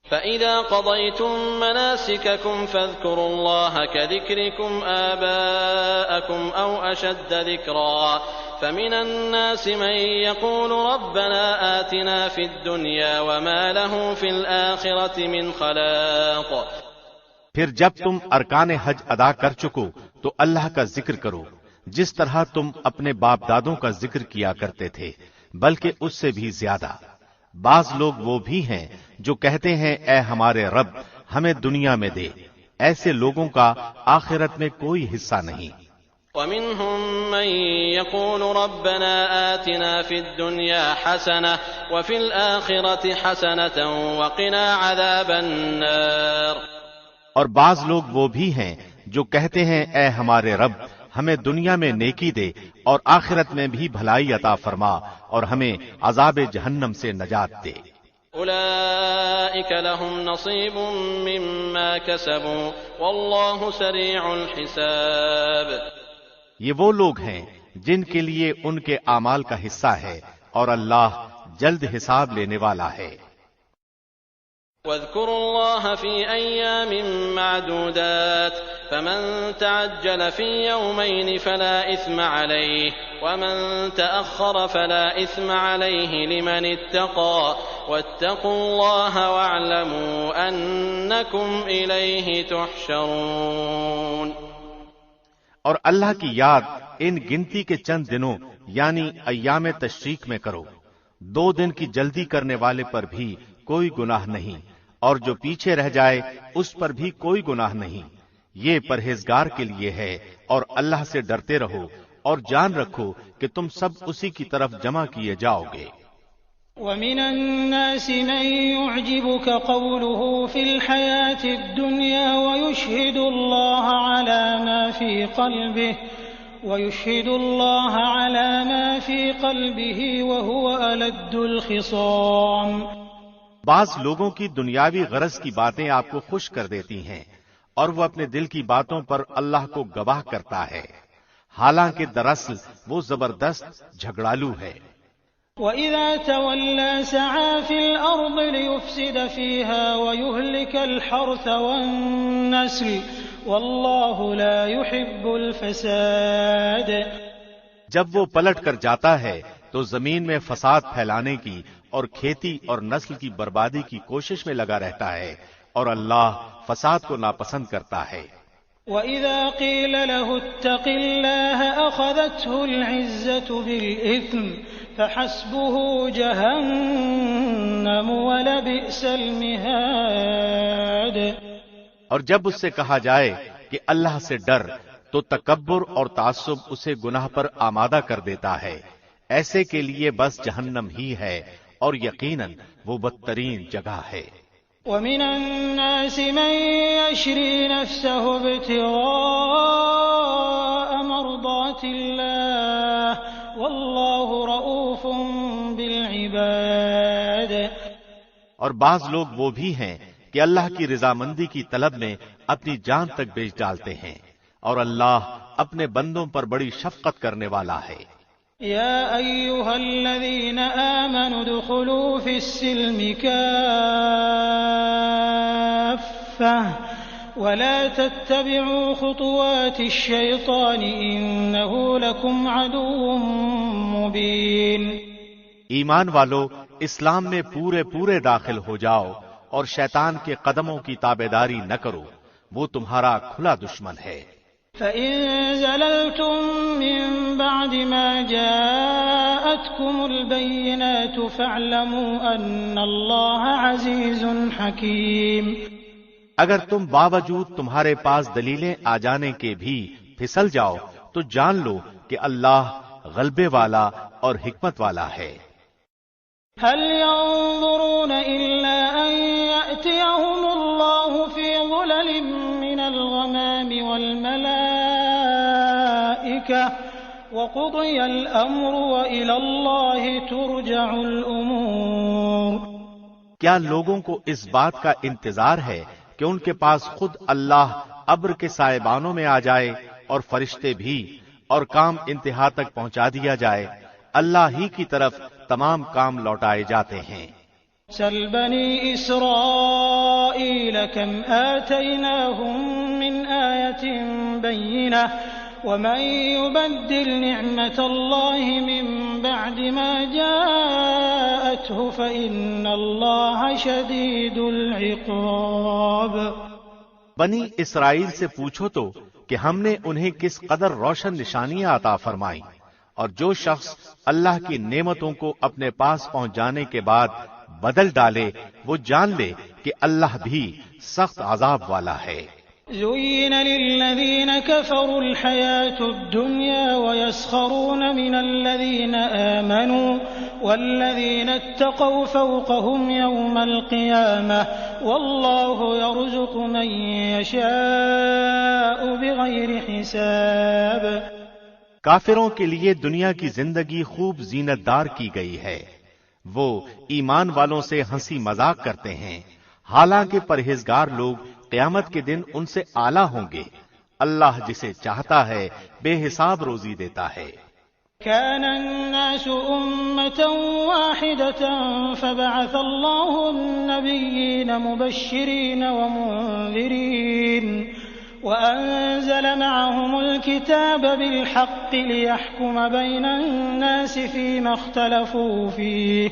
فَإِذَا قَضَيْتُم مَّنَاسِكَكُمْ فَاذْكُرُوا اللَّهَ كَذِكْرِكُمْ آبَاءَكُمْ أَوْ أَشَدَّ ذِكْرًا فَمِنَ النَّاسِ مَن يَقُولُ رَبَّنَا آتِنَا فِي الدُّنْيَا وَمَا لَهُ فِي الْآخِرَةِ مِنْ خَلَاقٍ۔ پھر جب تم ارکان حج ادا کر چکو تو اللہ کا ذکر کرو جس طرح تم اپنے باپ دادوں کا ذکر کیا کرتے تھے، بلکہ اس سے بھی زیادہ۔ بعض لوگ وہ بھی ہیں جو کہتے ہیں اے ہمارے رب ہمیں دنیا میں دے، ایسے لوگوں کا آخرت میں کوئی حصہ نہیں۔ وَمِنْهُمْ مَن يَقُولُ رَبَّنَا آتِنَا فِي الدُّنْيَا حَسَنَةً وَفِي الْآخِرَةِ حَسَنَةً وَقِنَا عَذَابَ النَّارِ۔ اور بعض لوگ وہ بھی ہیں جو کہتے ہیں اے ہمارے رب ہمیں دنیا میں نیکی دے اور آخرت میں بھی بھلائی عطا فرما اور ہمیں عذاب جہنم سے نجات دے۔ أولئك لهم نصيب مما كسبوا والله سريع الحساب۔ یہ وہ لوگ ہیں جن کے لیے ان کے اعمال کا حصہ ہے اور اللہ جلد حساب لینے والا ہے۔ واذكروا الله في أيام معدودات فمن تعجل في يومين فلا إثم عليه ومن تأخر فلا إثم عليه لمن اتقى واتقوا الله واعلموا أنكم إليه تحشرون۔ اور اللہ کی یاد ان گنتی کے چند دنوں یعنی ایام تشریق میں کرو، 2 دن کی جلدی کرنے والے پر بھی کوئی گناہ نہیں اور جو پیچھے رہ جائے اس پر بھی کوئی گناہ نہیں، یہ پرہیزگار کے لیے ہے۔ اور اللہ سے ڈرتے رہو اور جان رکھو کہ تم سب اسی کی طرف جمع کیے جاؤ گے۔ وَمِنَ النَّاسِ مَن يُعْجِبُكَ قَوْلُهُ فِي الْحَيَاةِ الدُّنْيَا وَيُشْهِدُ اللَّهَ عَلَى مَا فِي قَلْبِهِ وَهُوَ أَلَدُّ الْخِصَامِ۔ بعض لوگوں کی دنیاوی غرض کی باتیں آپ کو خوش کر دیتی ہیں اور وہ اپنے دل کی باتوں پر اللہ کو گواہ کرتا ہے، حالانکہ دراصل وہ زبردست جھگڑالو ہے۔ وَإِذَا تَوَلَّى سَعَى فِي الْأَرْضِ لِيُفْسِدَ فِيهَا وَيُهْلِكَ الْحَرْثَ وَالنَّسْلَ وَاللَّهُ لَا يُحِبُّ الْفَسَادَ۔ جب وہ پلٹ کر جاتا ہے تو زمین میں فساد پھیلانے کی اور کھیتی اور نسل کی بربادی کی کوشش میں لگا رہتا ہے، اور اللہ فساد کو ناپسند کرتا ہے۔ وَإِذَا قِيلَ لَهُ اتَّقِ اللَّهَ أَخَذَتْهُ الْعِزَّةُ بِالْإِثْمِ فَحَسْبُهُ جَهَنَّمُ وَلَبِئْسَ الْمِهَادُ۔ اور جب اس سے کہا جائے کہ اللہ سے ڈر تو تکبر اور تعصب اسے گناہ پر آمادہ کر دیتا ہے، ایسے کے لیے بس جہنم ہی ہے اور یقیناً وہ بدترین جگہ ہے۔ وَمِنَ النَّاسِ مَن يَشْرِي نَفْسَهُ ابْتِغَاءَ مَرْضَاتِ اللَّهِ وَاللَّهُ رَءُوفٌ بِالْعِبَادِ۔ اور بعض لوگ وہ بھی ہیں کہ اللہ کی رضامندی کی طلب میں اپنی جان تک بیچ ڈالتے ہیں، اور اللہ اپنے بندوں پر بڑی شفقت کرنے والا ہے۔ يا أيها الذين آمنوا ادخلوا في السلم كافة ولا تتبعوا خطوات الشيطان إنه لكم عدو مبين۔ ایمان والو اسلام میں پورے داخل ہو جاؤ اور شیطان کے قدموں کی تابعداری نہ کرو، وہ تمہارا کھلا دشمن ہے۔ فَإِن زَلَلْتُم مِّن بَعْدِ مَا جَاءَتْكُمُ الْبَيِّنَاتُ فَاعْلَمُوا أَنَّ اللَّهَ عَزِيزٌ حَكِيمٌ۔ اگر تم باوجود تمہارے پاس دلیلیں آ جانے کے بھی پھسل جاؤ تو جان لو کہ اللہ غلبے والا اور حکمت والا ہے۔ هل ينظرون إلا أن يأتيهم الله في ظلل من الغمام والملائكة وقضي الأمر وإلى الله ترجع الأمور۔ کیا لوگوں کو اس بات کا انتظار ہے کہ ان کے پاس خود اللہ ابر کے سائبانوں میں آ جائے اور فرشتے بھی، اور کام انتہا تک پہنچا دیا جائے؟ اللہ ہی کی طرف تمام کام لوٹائے جاتے ہیں۔ سل بنی اسرائیل کم آتیناہم من آیت بینہ ومن يبدل نعمت اللہ من بعد ما جاءته فإن اللہ شدید العقاب۔ بنی اسرائیل سے پوچھو تو کہ ہم نے انہیں کس قدر روشن نشانیاں عطا فرمائیں، اور جو شخص اللہ کی نعمتوں کو اپنے پاس پہنچ جانے کے بعد بدل ڈالے وہ جان لے کہ اللہ بھی سخت عذاب والا ہے۔ زين للذين كفروا الحياة الدنيا ويسخرون من الذين آمنوا والذين اتقوا فوقهم يوم القيامة والله يرزق من يشاء بغير حساب. کافروں کے لیے دنیا کی زندگی خوب زینت دار کی گئی ہے، وہ ایمان والوں سے ہنسی مذاق کرتے ہیں، حالانکہ پرہیزگار لوگ قیامت کے دن ان سے اعلیٰ ہوں گے۔ اللہ جسے چاہتا ہے بے حساب روزی دیتا ہے۔ كان الناس أمة واحدة فبعث الله النبيين مبشرين ومنذرين وأنزل معهم الكتاب بالحق ليحكم بين الناس فيما اختلفوا فيه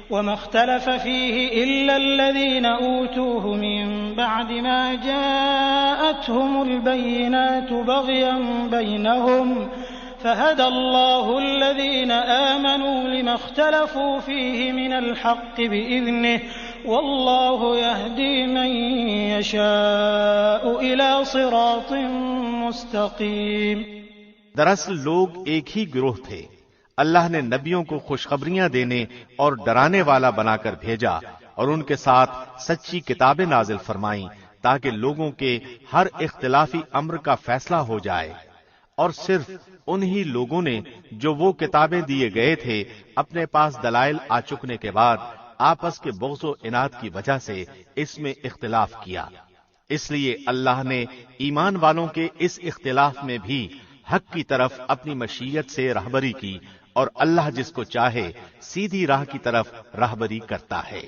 وما اختلف فيه إلا الذين أوتوه من بعد ما جاءتهم البينات بغيا بينهم فهدى الله الذين آمنوا لما اختلفوا فيه من الحق بإذنه والله يهدي من يشاء إلى صراط مستقيم۔ دراصل لوگ ایک ہی گروہ تھے۔ اللہ نے نبیوں کو خوشخبریاں دینے اور ڈرانے والا بنا کر بھیجا اور ان کے ساتھ سچی کتابیں نازل فرمائیں تاکہ لوگوں کے ہر اختلافی امر کا فیصلہ ہو جائے، اور صرف انہی لوگوں نے جو وہ کتابیں دیے گئے تھے اپنے پاس دلائل آ چکنے کے بعد آپس کے بغض و عناد کی وجہ سے اس میں اختلاف کیا، اس لیے اللہ نے ایمان والوں کے اس اختلاف میں بھی حق کی طرف اپنی مشیت سے رہبری کی، اور اللہ جس کو چاہے سیدھی راہ کی طرف رہبری کرتا ہے۔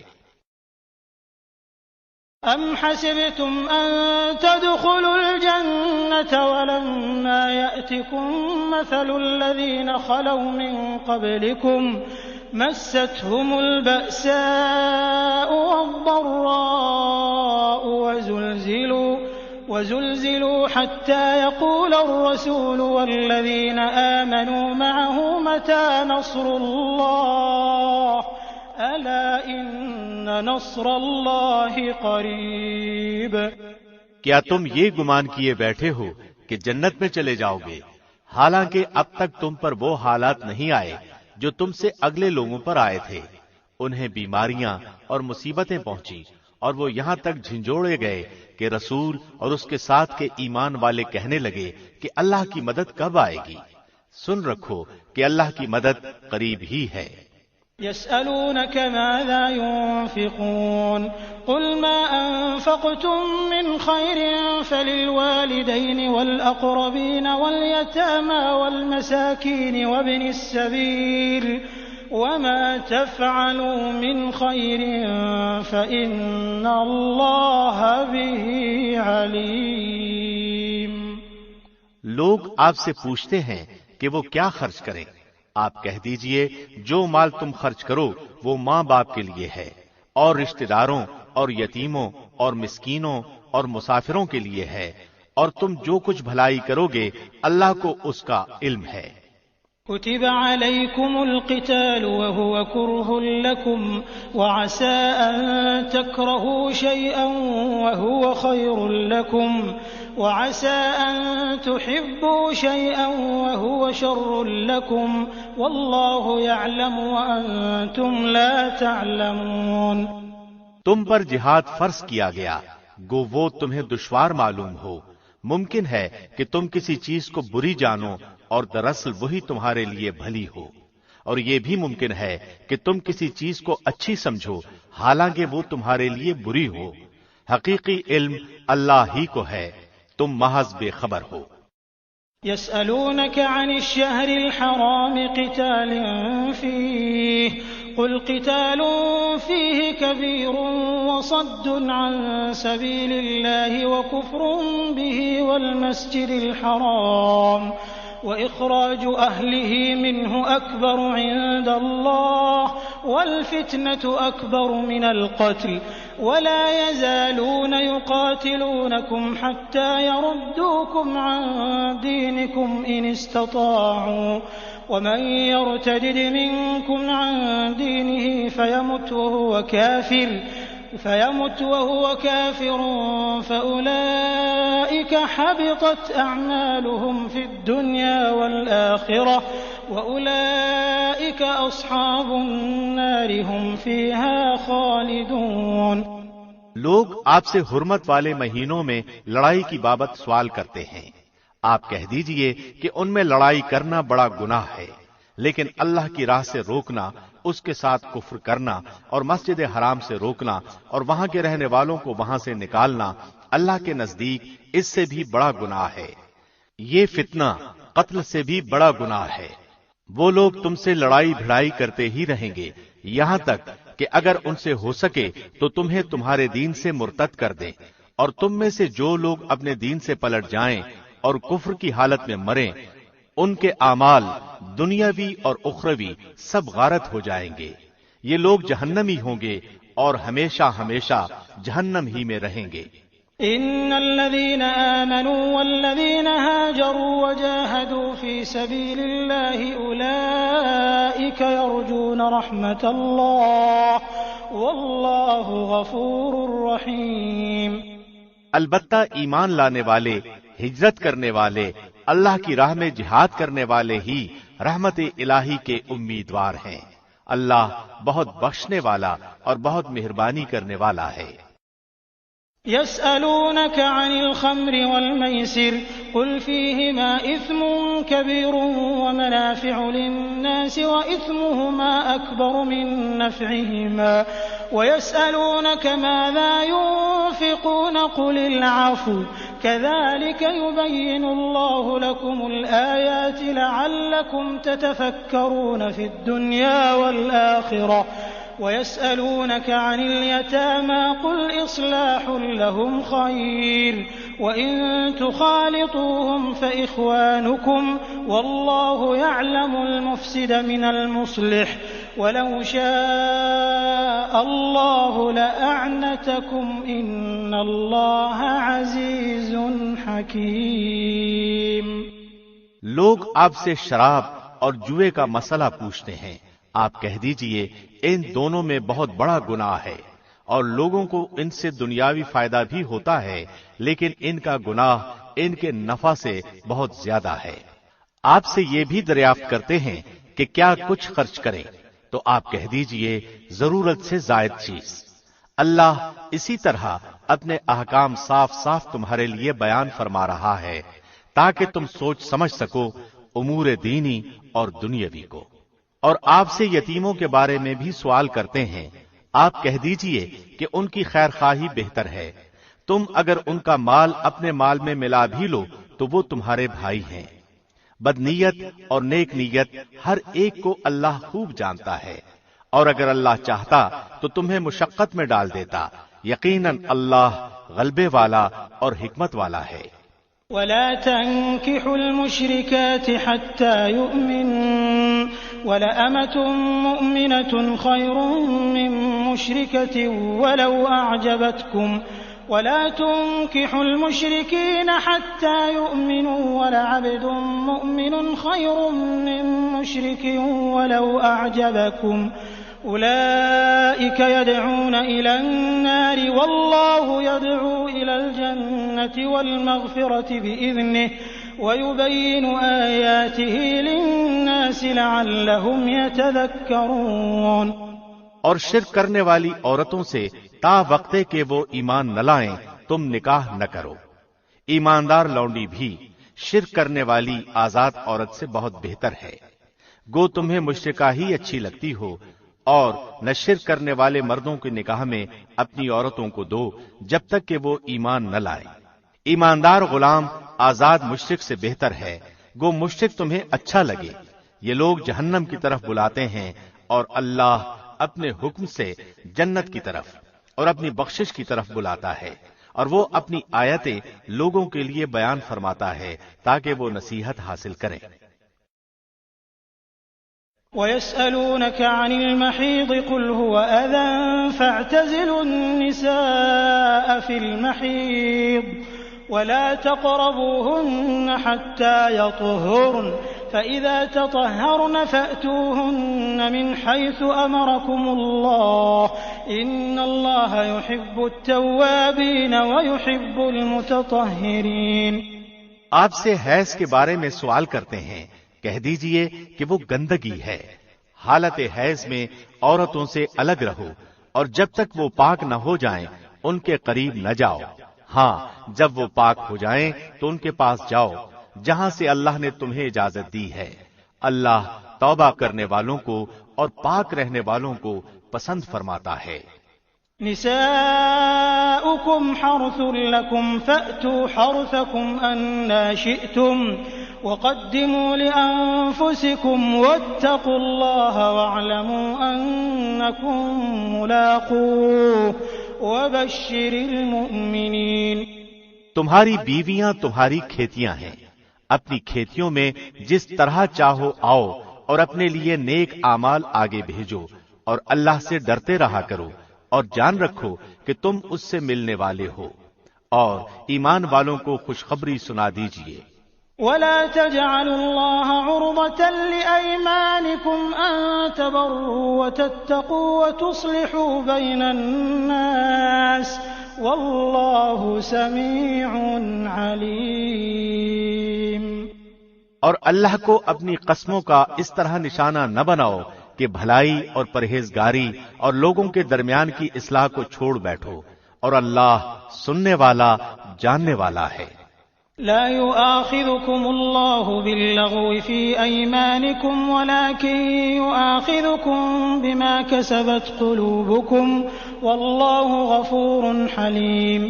أَمْ حَسِبْتُمْ أَن تَدْخُلُوا الْجَنَّةَ وَلَمَّا يَأْتِكُم مَّثَلُ الَّذِينَ خَلَوْا مِن قَبْلِكُمْ مَسَّتْهُمُ الْبَأْسَاءُ وَالضَّرَّاءُ وَزُلْزِلُوا حَتَّى يَقُولَ الرَّسُولُ وَالَّذِينَ آمَنُوا مَعَهُ مَتَىٰ نَصْرُ اللَّهِ أَلَا إِنَّ نَصْرَ اللَّهِ قَرِيبٌ۔ کیا تم یہ گمان کیے بیٹھے ہو کہ جنت میں چلے جاؤ گے، حالانکہ اب تک تم پر وہ حالات نہیں آئے جو تم سے اگلے لوگوں پر آئے تھے؟ انہیں بیماریاں اور مصیبتیں پہنچی اور وہ یہاں تک جھنجھوڑے گئے کہ رسول اور اس کے ساتھ کے ایمان والے کہنے لگے کہ اللہ کی مدد کب آئے گی؟ سن رکھو کہ اللہ کی مدد قریب ہی ہے۔ يسألونك ماذا ينفقون قل ما أنفقتم من خير فللوالدين والأقربين واليتامى والمساكين وابن السبيل وما تفعلوا من خير فإن الله به عليم۔ لوگ آپ سے پوچھتے ہیں کہ وہ کیا خرچ کریں، آپ کہہ دیجئے جو مال تم خرچ کرو وہ ماں باپ کے لیے ہے، اور رشتہ داروں اور یتیموں اور مسکینوں اور مسافروں کے لیے ہے، اور تم جو کچھ بھلائی کرو گے اللہ کو اس کا علم ہے۔ كتب عليكم القتال وهو كره لكم وعسى أن تكرهوا شيئا وهو خير لكم وعسى أن تحبوا شيئا وهو شر لكم والله يعلم وأنتم لا تعلمون۔ تم پر جہاد فرض کیا گیا گو وہ تمہیں دشوار معلوم ہو، ممکن ہے کہ تم کسی چیز کو بری جانو اور دراصل وہی تمہارے لیے بھلی ہو، اور یہ بھی ممکن ہے کہ تم کسی چیز کو اچھی سمجھو حالانکہ وہ تمہارے لیے بری ہو۔ حقیقی علم اللہ ہی کو ہے، تم محض بے خبر ہو۔ يسألونك عن الشهر الحرام قتال فيه قل قتال فيه كبير وصد عن سبيل الله وكفر به والمسجد الحرام وإخراج أهله منه أكبر عند الله والفتنة أكبر من القتل ولا يزالون يقاتلونكم حتى يردوكم عن دينكم إن استطاعوا ومن يرتد منكم عن دينه فيمت وهو كافر فأولئك حبطت أعمالهم في الدنيا والآخرة وأولئك أصحاب النار هم فيها خالدون۔ لوگ آپ سے حرمت والے مہینوں میں لڑائی کی بابت سوال کرتے ہیں، آپ کہہ دیجئے کہ ان میں لڑائی کرنا بڑا گناہ ہے، لیکن اللہ کی راہ سے روکنا، اس کے ساتھ کفر کرنا اور مسجد حرام سے روکنا اور وہاں کے رہنے والوں کو وہاں سے نکالنا اللہ کے نزدیک اس سے بھی بڑا گناہ ہے۔ یہ فتنہ قتل سے بھی بڑا گناہ ہے۔ وہ لوگ تم سے لڑائی بھڑائی کرتے ہی رہیں گے یہاں تک کہ اگر ان سے ہو سکے تو تمہیں تمہارے دین سے مرتد کر دیں، اور تم میں سے جو لوگ اپنے دین سے پلٹ جائیں اور کفر کی حالت میں مریں، ان کے اعمال دنیاوی اور اخروی سب غارت ہو جائیں گے۔ یہ لوگ جہنمی ہوں گے اور ہمیشہ ہمیشہ جہنم ہی میں رہیں گے۔ إن الذين آمنوا والذين هاجروا وجاهدوا في سبيل الله أولئك يرجون رحمة الله والله غفور رحيم۔ البتہ ایمان لانے والے، ہجرت کرنے والے، اللہ کی راہ میں جہاد کرنے والے ہی رحمت الہی کے امیدوار ہیں۔ اللہ بہت بخشنے والا اور بہت مہربانی کرنے والا ہے۔ يسألونك عن الخمر والميسر قل فيهما إثم كبير ومنافع للناس وإثمهما أكبر من نفعهما ويسألونك ماذا ينفقون قل العفو كذلك يبين الله لكم الآيات لعلكم تتفكرون في الدنيا والآخرة ويسألونك عن اليتامى قل إصلاح لهم خير وإن تخالطوهم فإخوانكم والله يعلم المفسد من المصلح ولو شاء الله لأعنتكم إن الله عزيز حكيم۔ لوگ آپ سے شراب اور جوئے کا مسئلہ پوچھتے ہیں، آپ کہہ دیجئے ان دونوں میں بہت بڑا گناہ ہے، اور لوگوں کو ان سے دنیاوی فائدہ بھی ہوتا ہے، لیکن ان کا گناہ ان کے نفع سے بہت زیادہ ہے۔ آپ سے یہ بھی دریافت کرتے ہیں کہ کیا کچھ خرچ کریں، تو آپ کہہ دیجئے ضرورت سے زائد چیز۔ اللہ اسی طرح اپنے احکام صاف صاف تمہارے لیے بیان فرما رہا ہے تاکہ تم سوچ سمجھ سکو امور دینی اور دنیاوی کو۔ اور آپ سے یتیموں کے بارے میں بھی سوال کرتے ہیں، آپ کہہ دیجئے کہ ان کی خیر خواہی بہتر ہے۔ تم اگر ان کا مال اپنے مال میں ملا بھی لو تو وہ تمہارے بھائی ہیں۔ بدنیت اور نیک نیت ہر ایک کو اللہ خوب جانتا ہے، اور اگر اللہ چاہتا تو تمہیں مشقت میں ڈال دیتا، یقیناً اللہ غلبے والا اور حکمت والا ہے۔ ولا تنكحوا المشركات حتى يؤمنوا ولأمة مؤمنة خير من مشركة ولو أعجبتكم ولا تنكحوا المشركين حتى يؤمنوا ولعبد مؤمن خير من مشرك ولو أعجبكم أولئك يدعون إلى النار والله يدعو إلى الجنة والمغفرة بإذنه ويبين آياته للناس لعلهم يتذكرون۔ اور شرک کرنے والی عورتوں سے تا وقتے کہ وہ ایمان نہ لائیں تم نکاح نہ کرو۔ ایماندار لونڈی بھی شرک کرنے والی آزاد عورت سے بہت بہتر ہے، گو تمہیں مشرکہ ہی اچھی لگتی ہو، اور نہ شرک کرنے والے مردوں کے نکاح میں اپنی عورتوں کو دو جب تک کہ وہ ایمان نہ لائیں۔ ایماندار غلام آزاد مشرک سے بہتر ہے، گو مشرک تمہیں اچھا لگے۔ یہ لوگ جہنم کی طرف بلاتے ہیں، اور اللہ اپنے حکم سے جنت کی طرف اور اپنی بخشش کی طرف بلاتا ہے، اور وہ اپنی آیتیں لوگوں کے لیے بیان فرماتا ہے تاکہ وہ نصیحت حاصل کریں۔ ويسألونك عن المحيض قل هو أذى فاعتزلوا النساء في المحيض ولا تقربوهن حتى يطهرن فإذا تطهرن فأتوهن من حيث أمركم الله إن الله يحب التوابين ويحب المتطهرين۔ آپ سے حیض کے بارے میں سوال کرتے ہیں، کہہ دیجئے کہ وہ گندگی ہے، حالت حیض میں عورتوں سے الگ رہو، اور جب تک وہ پاک نہ ہو جائیں ان کے قریب نہ جاؤ. ہاں جب وہ پاک ہو جائیں تو ان کے پاس جاؤ جہاں سے اللہ نے تمہیں اجازت دی ہے. اللہ توبہ کرنے والوں کو اور پاک رہنے والوں کو پسند فرماتا ہے. نساؤكم حرث لكم فأتوا حرثكم أنى شئتم وقدموا لأنفسكم واتقوا الله واعلموا أنكم ملاقوه وبشر المؤمنين. تمہاری بیویاں تمہاری کھیتیاں ہیں. اپنی کھیتیوں میں جس طرح چاہو آؤ اور اپنے لیے نیک اعمال آگے بھیجو اور اللہ سے ڈرتے رہا کرو اور جان رکھو کہ تم اس سے ملنے والے ہو. اور ایمان والوں کو خوشخبری سنا دیجئے. ولا تجعلوا الله عرضة لأيمانكم أن تبروا وتتقوا وتصلحوا بين الناس والله سميع عليم. اور اللہ کو اپنی قسموں کا اس طرح نشانہ نہ بناؤ کہ بھلائی اور پرہیزگاری اور لوگوں کے درمیان کی اصلاح کو چھوڑ بیٹھو، اور اللہ سننے والا جاننے والا ہے. لا يؤاخذكم الله باللغو في أيمانكم ولكن يؤاخذكم بما كسبت قلوبكم والله غفور حليم.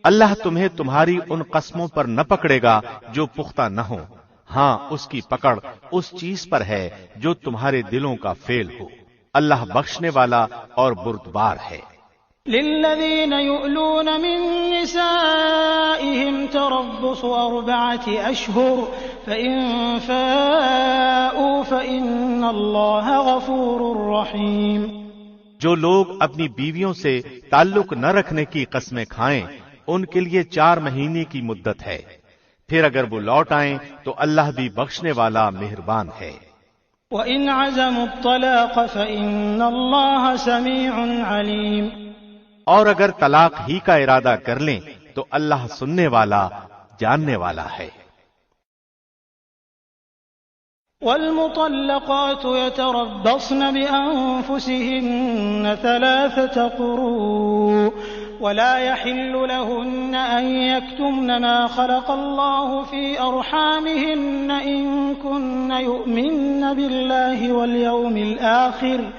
اللہ تمہیں تمہاری ان قسموں پر نہ پکڑے گا جو پختہ نہ ہوں. ہاں اس کی پکڑ اس چیز پر ہے جو تمہارے دلوں کا فعل ہو. اللہ بخشنے والا اور بردبار ہے. للذين يؤلون من نسائهم تربص 4 أشهر فإن فاءوا فإن الله غفور رحيم. جو لوگ اپنی بیویوں سے تعلق نہ رکھنے کی قسمیں کھائیں ان کے لیے 4 مہینے کی مدت ہے. پھر اگر وہ لوٹ آئیں تو اللہ بھی بخشنے والا مہربان ہے. وَإِنْ عَزَمُوا الطَّلَاقَ فَإِنَّ اللَّهَ سَمِيعٌ عَلِيمٌ. اور اگر طلاق ہی کا ارادہ کر لیں تو اللہ سننے والا جاننے والا ہے. والمطلقات يتربصن بأنفسهن 3 قروء ولا يحل لهن أن يكتمن ما خلق الله في أرحامهن إن كن يؤمن بالله واليوم الآخر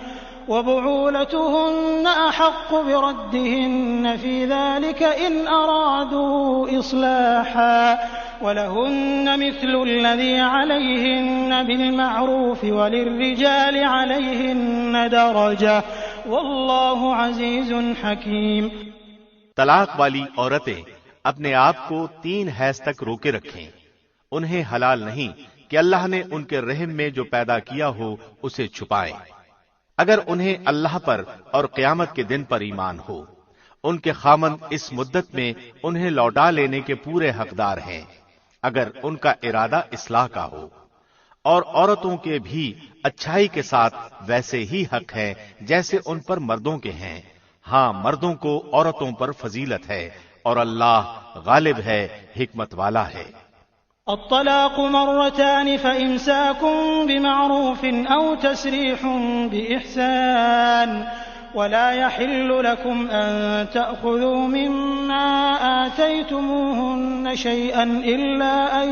وبعولتهن أحق بردهن في ذلك إن أرادوا إصلاحا ولهن مثل الذي عليهن بالمعروف وللرجال عليهن درجة والله عزيز حكيم. طلاق والی عورتیں اپنے آپ کو 3 حیض تک روکے رکھیں. انہیں حلال نہیں کہ اللہ نے ان کے رحم میں جو پیدا کیا ہو اسے چھپائیں اگر انہیں اللہ پر اور قیامت کے دن پر ایمان ہو. ان کے خامند اس مدت میں انہیں لوٹا لینے کے پورے حقدار ہیں اگر ان کا ارادہ اصلاح کا ہو. اور عورتوں کے بھی اچھائی کے ساتھ ویسے ہی حق ہیں جیسے ان پر مردوں کے ہیں. ہاں مردوں کو عورتوں پر فضیلت ہے اور اللہ غالب ہے، حکمت والا ہے. الطلاق 2 فإمساك بمعروف أو تسريح بإحسان ولا يحل لكم أن تأخذوا مما آتيتموهن شيئا إلا أن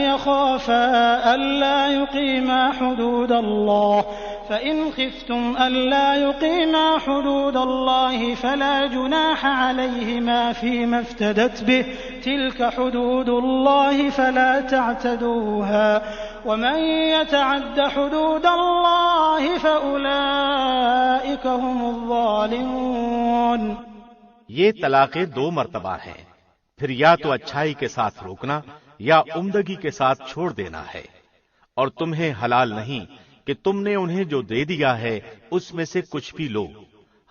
يخافا ألا يقيما حدود الله فإن خفتم ألا يقيما حدود الله فلا جناح عليهما فيما افتدت به تلك حدود الله فلا تعتدوها ومن يتعد حدود الله فأولئك هم الظالمون. یہ طلاقیں 2 مرتبہ ہیں، پھر یا تو اچھائی کے ساتھ روکنا یا عمدگی کے ساتھ چھوڑ دینا ہے. اور تمہیں حلال نہیں کہ تم نے انہیں جو دے دیا ہے اس میں سے کچھ بھی لو.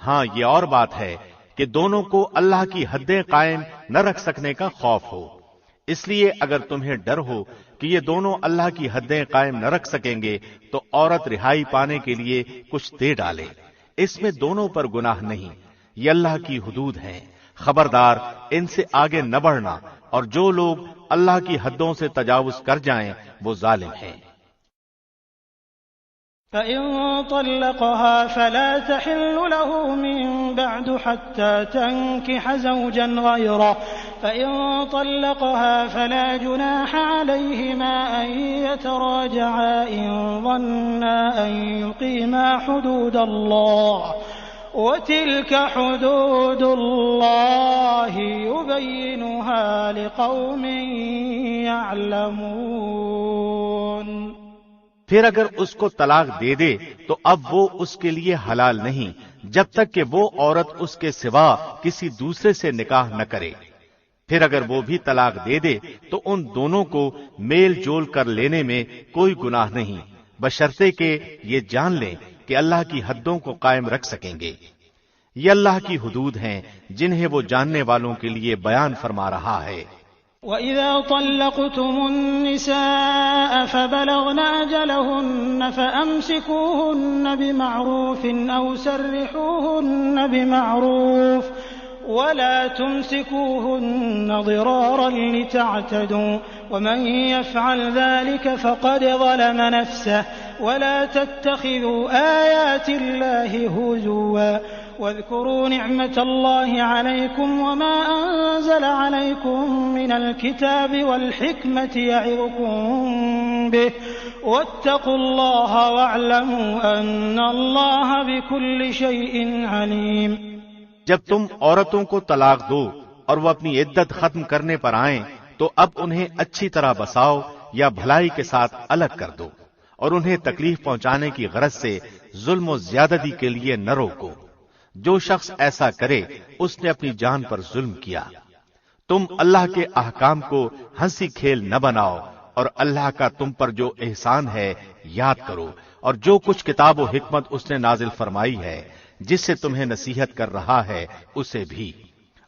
ہاں یہ اور بات ہے کہ دونوں کو اللہ کی حدیں قائم نہ رکھ سکنے کا خوف ہو. اس لیے اگر تمہیں ڈر ہو کہ یہ دونوں اللہ کی حدیں قائم نہ رکھ سکیں گے تو عورت رہائی پانے کے لیے کچھ دے ڈالے. اس میں دونوں پر گناہ نہیں، یہ اللہ کی حدود ہیں. خبردار ان سے آگے نہ بڑھنا، اور جو لوگ اللہ کی حدوں سے تجاوز کر جائیں وہ ظالم ہیں. فإن طلقها فلا تحل له من بعد حتى تنكح زوجا غيره فإن طلقها فلا جناح عليهما أن يتراجعا إن ظنا أن يقيما حدود الله وتلك حدود الله يبينها لقوم يعلمون۔ پھر اگر اس کو طلاق دے دے تو اب وہ اس کے لیے حلال نہیں جب تک کہ وہ عورت اس کے سوا کسی دوسرے سے نکاح نہ کرے۔ پھر اگر وہ بھی طلاق دے دے تو ان دونوں کو میل جول کر لینے میں کوئی گناہ نہیں، بشرطے کہ یہ جان لیں کہ اللہ کی حدوں کو قائم رکھ سکیں گے۔ یہ اللہ کی حدود ہیں جنہیں وہ جاننے والوں کے لیے بیان فرما رہا ہے۔ وَإِذَا طَلَّقْتُمُ النِّسَاءَ فَبَلَغْنَ أَجَلَهُنَّ فَأَمْسِكُوهُنَّ بِمَعْرُوفٍ أَوْ سَرِّحُوهُنَّ بِمَعْرُوفٍ وَلَا تُمْسِكُوهُنَّ ضِرَارًا لِتَعْتَدُوا وَمَنْ يَفْعَلْ ذَلِكَ فَقَدْ ظَلَمَ نَفْسَهُ وَلَا تَتَّخِذُوا آيَاتِ اللَّهِ هُزُوًا واذكروا نعمة الله عليكم وما أنزل عليكم من الكتاب والحكمة يعظكم به واتقوا الله واعلموا أن الله بكل شيء عليم۔ جب تم عورتوں کو طلاق دو اور وہ اپنی عدت ختم کرنے پر آئیں تو اب انہیں اچھی طرح بساؤ یا بھلائی کے ساتھ الگ کر دو اور انہیں تکلیف پہنچانے کی غرض سے ظلم و زیادتی کے لیے نہ روکو۔ جو شخص ایسا کرے اس نے اپنی جان پر ظلم کیا۔ تم اللہ کے احکام کو ہنسی کھیل نہ بناؤ اور اللہ کا تم پر جو احسان ہے یاد کرو، اور جو کچھ کتاب و حکمت اس نے نازل فرمائی ہے جس سے تمہیں نصیحت کر رہا ہے اسے بھی،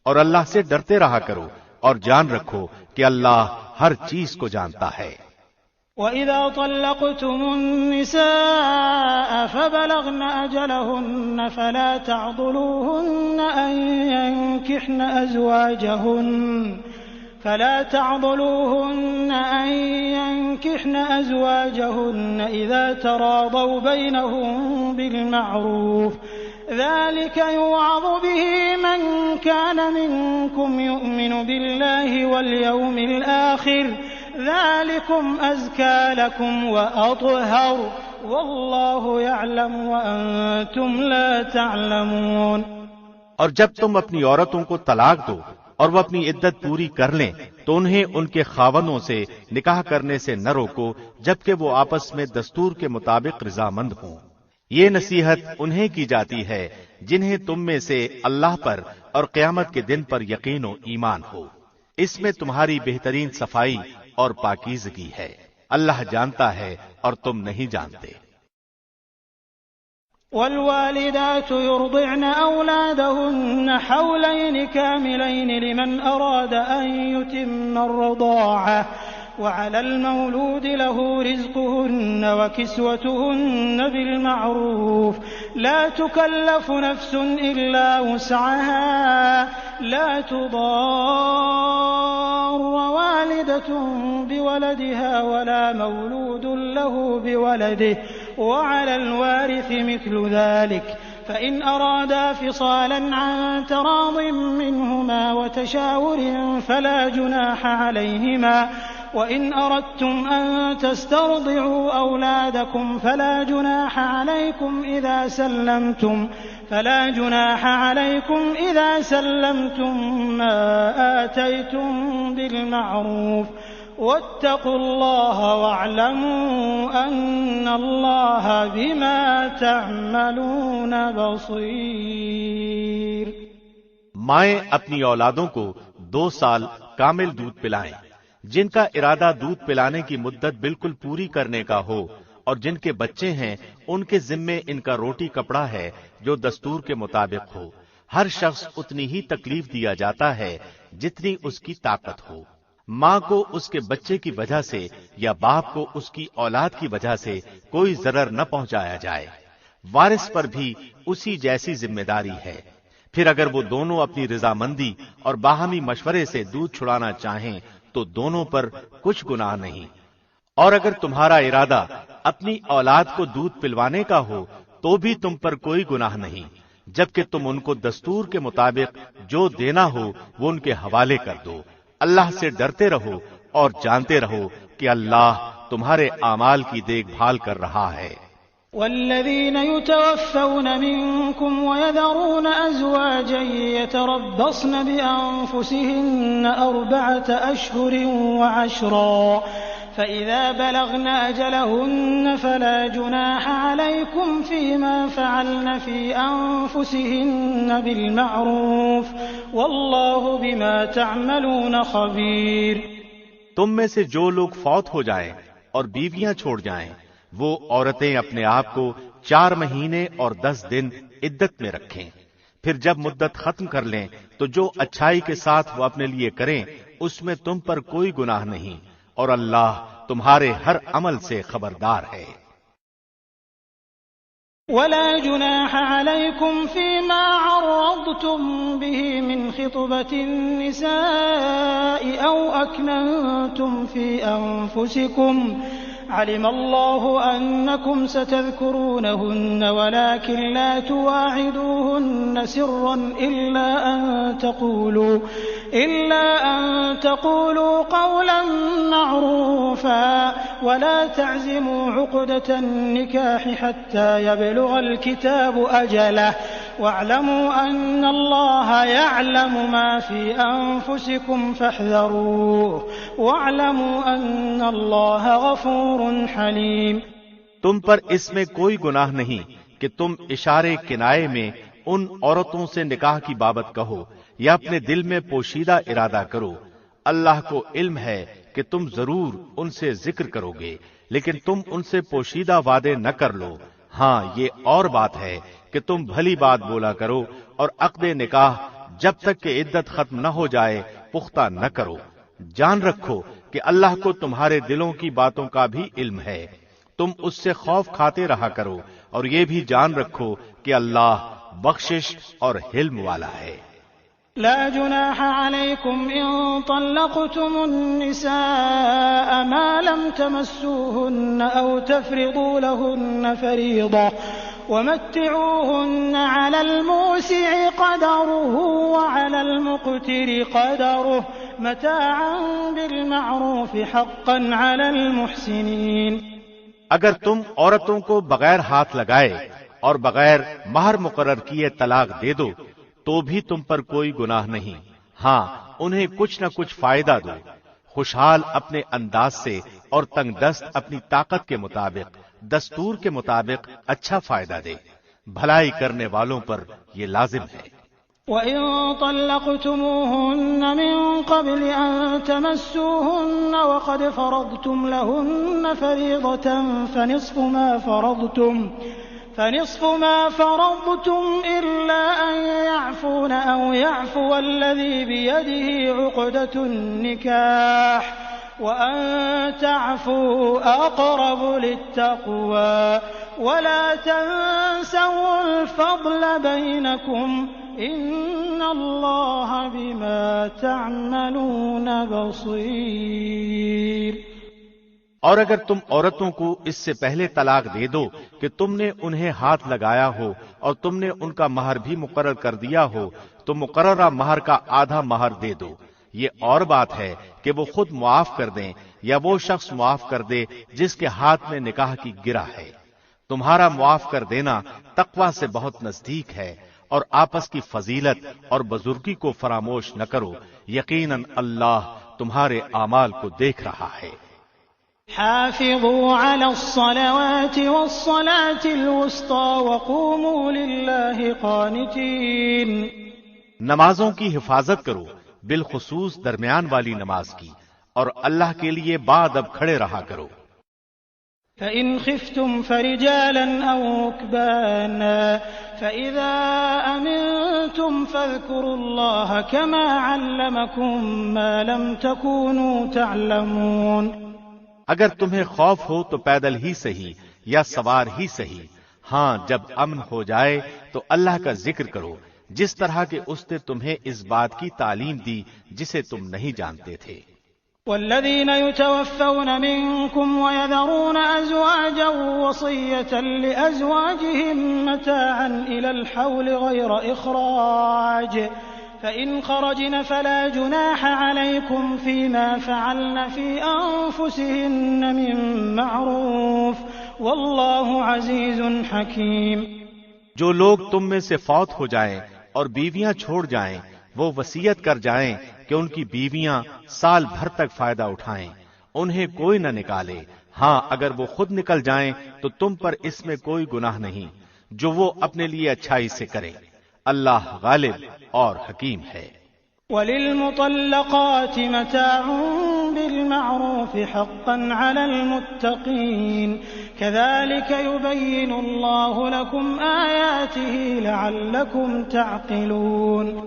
اور اللہ سے ڈرتے رہا کرو اور جان رکھو کہ اللہ ہر چیز کو جانتا ہے۔ وَإِذَا طَلَّقْتُمُ النِّسَاءَ فَبَلَغْنَ أَجَلَهُنَّ فَلَا تَعْضُلُوهُنَّ أَن يَنكِحْنَ أَزْوَاجَهُنَّ إِذَا تَرَاضَوْا بَيْنَهُم بِالْمَعْرُوفِ ذَلِكَ يُوعَظُ بِهِ مَن كَانَ مِنكُمْ يُؤْمِنُ بِاللَّهِ وَالْيَوْمِ الْآخِرِ ذَلِكُمْ أَزْكَى لَكُمْ وَأَطْهَرُ وَاللَّهُ يَعْلَمُ وَأَنْتُمْ لَا تَعْلَمُونَ۔ اور جب تم اپنی عورتوں کو طلاق دو اور وہ اپنی عدت پوری کر لیں تو انہیں ان کے خاوندوں سے نکاح کرنے سے نہ روکو جبکہ وہ آپس میں دستور کے مطابق رضامند ہوں۔ یہ نصیحت انہیں کی جاتی ہے جنہیں تم میں سے اللہ پر اور قیامت کے دن پر یقین و ایمان ہو۔ اس میں تمہاری بہترین صفائی اور پاکیزگی ہے، اللہ جانتا ہے اور تم نہیں جانتے۔ والوالدات يرضعن أولادهن حولين كاملين لمن أراد أن يتم الرضاعة وعلى المولود له رزقهن وكسوتهن بالمعروف لا تكلف نفس إلا وسعها لا تضار والدة بولدها ولا مولود له بولده وعلى الوارث مثل ذلك فإن أرادا فصالا عن تراض منهما وتشاور فلا جناح عليهما وإن أردتم أن تسترضعوا أولادكم فلا جناح عليكم إذا سلمتم ما آتيتم بالمعروف واتقوا الله واعلموا أن الله بما تعملون بصير۔ مائیں اپنی اولادوں کو 2 سال کامل دودھ پلائیں۔ جن کا ارادہ دودھ پلانے کی مدت بالکل پوری کرنے کا ہو اور جن کے بچے ہیں ان کے ذمے ان کا روٹی کپڑا ہے جو دستور کے مطابق ہو۔ ہر شخص اتنی ہی تکلیف دیا جاتا ہے جتنی اس کی طاقت ہو۔ ماں کو اس کے بچے کی وجہ سے یا باپ کو اس کی اولاد کی وجہ سے کوئی ضرر نہ پہنچایا جائے۔ وارث پر بھی اسی جیسی ذمہ داری ہے۔ پھر اگر وہ دونوں اپنی رضامندی اور باہمی مشورے سے دودھ چھڑانا چاہیں تو دونوں پر کچھ گناہ نہیں، اور اگر تمہارا ارادہ اپنی اولاد کو دودھ پلوانے کا ہو تو بھی تم پر کوئی گناہ نہیں، جبکہ تم ان کو دستور کے مطابق جو دینا ہو وہ ان کے حوالے کر دو۔ اللہ سے ڈرتے رہو اور جانتے رہو کہ اللہ تمہارے اعمال کی دیکھ بھال کر رہا ہے۔ والذين يتوفون منكم ويذرون أزواجا يتربصن بأنفسهن 4 أشهر وعشرا فإذا بلغن أجلهن فلا جناح عليكم فيما فعلن في أنفسهن بالمعروف والله بما تعملون خبير۔ تم میں سے جو لوگ فوت ہو جائیں اور بیویاں چھوڑ جائیں وہ عورتیں اپنے آپ کو 4 مہینے اور 10 دن عدت میں رکھیں، پھر جب مدت ختم کر لیں تو جو اچھائی کے ساتھ وہ اپنے لیے کریں اس میں تم پر کوئی گناہ نہیں، اور اللہ تمہارے ہر عمل سے خبردار ہے۔ ولا جناح عليكم فيما عرضتم به من خطبة النساء أو أكننتم في أنفسكم علم الله أنكم ستذكرونهن ولكن لا تواعدوهن سرا إلا أن تقولوا قولا معروفا ولا تعزموا عقدة النكاح حتى يبلغ الكتاب أجله واعلموا أن الله يعلم ما في أنفسكم فاحذروه واعلموا أن الله غفور حليم۔ تم پر اس میں کوئی گناہ نہیں کہ تم اشارے کنائے میں ان عورتوں سے نکاح کی بابت کہو یا اپنے دل میں پوشیدہ ارادہ کرو۔ اللہ کو علم ہے کہ تم ضرور ان سے ذکر کرو گے، لیکن تم ان سے پوشیدہ وعدے نہ کر لو۔ ہاں یہ اور بات ہے کہ تم بھلی بات بولا کرو اور عقد نکاح جب تک کہ عدت ختم نہ ہو جائے پختہ نہ کرو۔ جان رکھو کہ اللہ کو تمہارے دلوں کی باتوں کا بھی علم ہے، تم اس سے خوف کھاتے رہا کرو، اور یہ بھی جان رکھو کہ اللہ بخشش اور حلم والا ہے۔ لا جناح عليكم إن طلقتم النساء ما لم تمسوهن أو تفرضوا لهن فريضة ومتعوهن على الموسع قدره وعلى المقتر قدره متاعا بالمعروف حقا على المحسنين۔ اگر تم عورتوں کو بغیر ہاتھ لگائے اور بغیر مہر مقرر کیے طلاق دے دو تو بھی تم پر کوئی گناہ نہیں، ہاں انہیں کچھ نہ کچھ فائدہ دو، خوشحال اپنے انداز سے اور تنگ دست اپنی طاقت کے مطابق دستور کے مطابق اچھا فائدہ دے، بھلائی کرنے والوں پر یہ لازم ہے۔ وَإِن طَلَّقْتُمُوهُنَّ مِن قَبْلِ أَن تَمَسُّوهُنَّ وَقَدْ فَرَضْتُمْ لَهُنَّ فَرِيضَةً فنصف ما فرضتم إلا أن يعفون أو يعفو الذي بيده عقدة النكاح وأن تعفوا أقرب للتقوى ولا تنسوا الفضل بينكم إن الله بما تعملون بصير۔ اور اگر تم عورتوں کو اس سے پہلے طلاق دے دو کہ تم نے انہیں ہاتھ لگایا ہو اور تم نے ان کا مہر بھی مقرر کر دیا ہو تو مقررہ مہر کا آدھا مہر دے دو۔ یہ اور بات ہے کہ وہ خود معاف کر دیں یا وہ شخص معاف کر دے جس کے ہاتھ میں نکاح کی گرہ ہے۔ تمہارا معاف کر دینا تقوی سے بہت نزدیک ہے، اور آپس کی فضیلت اور بزرگی کو فراموش نہ کرو، یقیناً اللہ تمہارے اعمال کو دیکھ رہا ہے۔ حافظوا على الصلوات والصلاة الوسطى وقوموا لله قانتين۔ نمازوں کی حفاظت کرو، بالخصوص درمیان والی نماز کی، اور اللہ کے لیے باادب کھڑے رہا کرو۔ فإن خفتم فرجالا أو ركبانا فإذا أمنتم فاذكروا الله كما علمكم ما لم تكونوا تعلمون۔ اگر تمہیں خوف ہو تو پیدل ہی صحیح یا سوار ہی صحیح، ہاں جب امن ہو جائے تو اللہ کا ذکر کرو جس طرح کہ اس نے تمہیں اس بات کی تعلیم دی جسے تم نہیں جانتے تھے۔ والذين يتوفون منكم ويذرون أزواجا وصية لأزواجهم متاعا إلى الحول غير إخراج فإن خرجن فلا جناح عليكم فيما فعلن في أنفسهن من معروف والله عزيز حكيم۔ جو لوگ تم میں سے فوت ہو جائیں اور بیویاں چھوڑ جائیں وہ وصیت کر جائیں کہ ان کی بیویاں سال بھر تک فائدہ اٹھائیں، انہیں کوئی نہ نکالے، ہاں اگر وہ خود نکل جائیں تو تم پر اس میں کوئی گناہ نہیں جو وہ اپنے لیے اچھائی سے کرے، اللہ غالب اور حکیم ہے۔ وَلِلْمُطَلَّقَاتِ مَتَاعٌ بِالْمَعْرُوفِ حَقًّا عَلَى الْمُتَّقِينَ كَذَلِكَ يُبَيِّنُ اللَّهُ لَكُمْ آيَاتِهِ لَعَلَّكُمْ تَعْقِلُونَ۔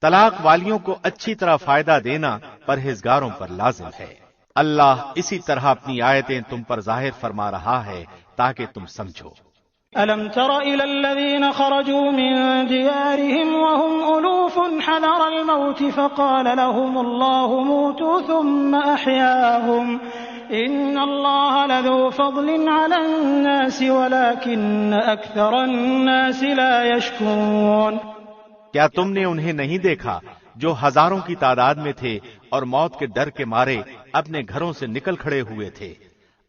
طلاق والیوں کو اچھی طرح فائدہ دینا پرہیزگاروں پر لازم ہے۔ اللہ اسی طرح اپنی آیتیں تم پر ظاہر فرما رہا ہے تاکہ تم سمجھو۔ أَلَمْ تَرَ إِلَى الَّذِينَ خَرَجُوا مِن دِيَارِهِمْ وَهُمْ أُلُوفٌ حَذَرَ الْمَوْتِ فَقَالَ لَهُمُ اللَّهُ مُوتُوا ثُمَّ أَحْيَاهُمْ إِنَّ اللَّهَ لَذُو فَضْلٍ عَلَى النَّاسِ وَلَكِنَّ أَكْثَرَ النَّاسِ لَا يَشْكُرُونَ۔ کیا تم نے انہیں نہیں دیکھا جو ہزاروں کی تعداد میں تھے اور موت کے ڈر کے مارے اپنے گھروں سے نکل کھڑے ہوئے تھے؟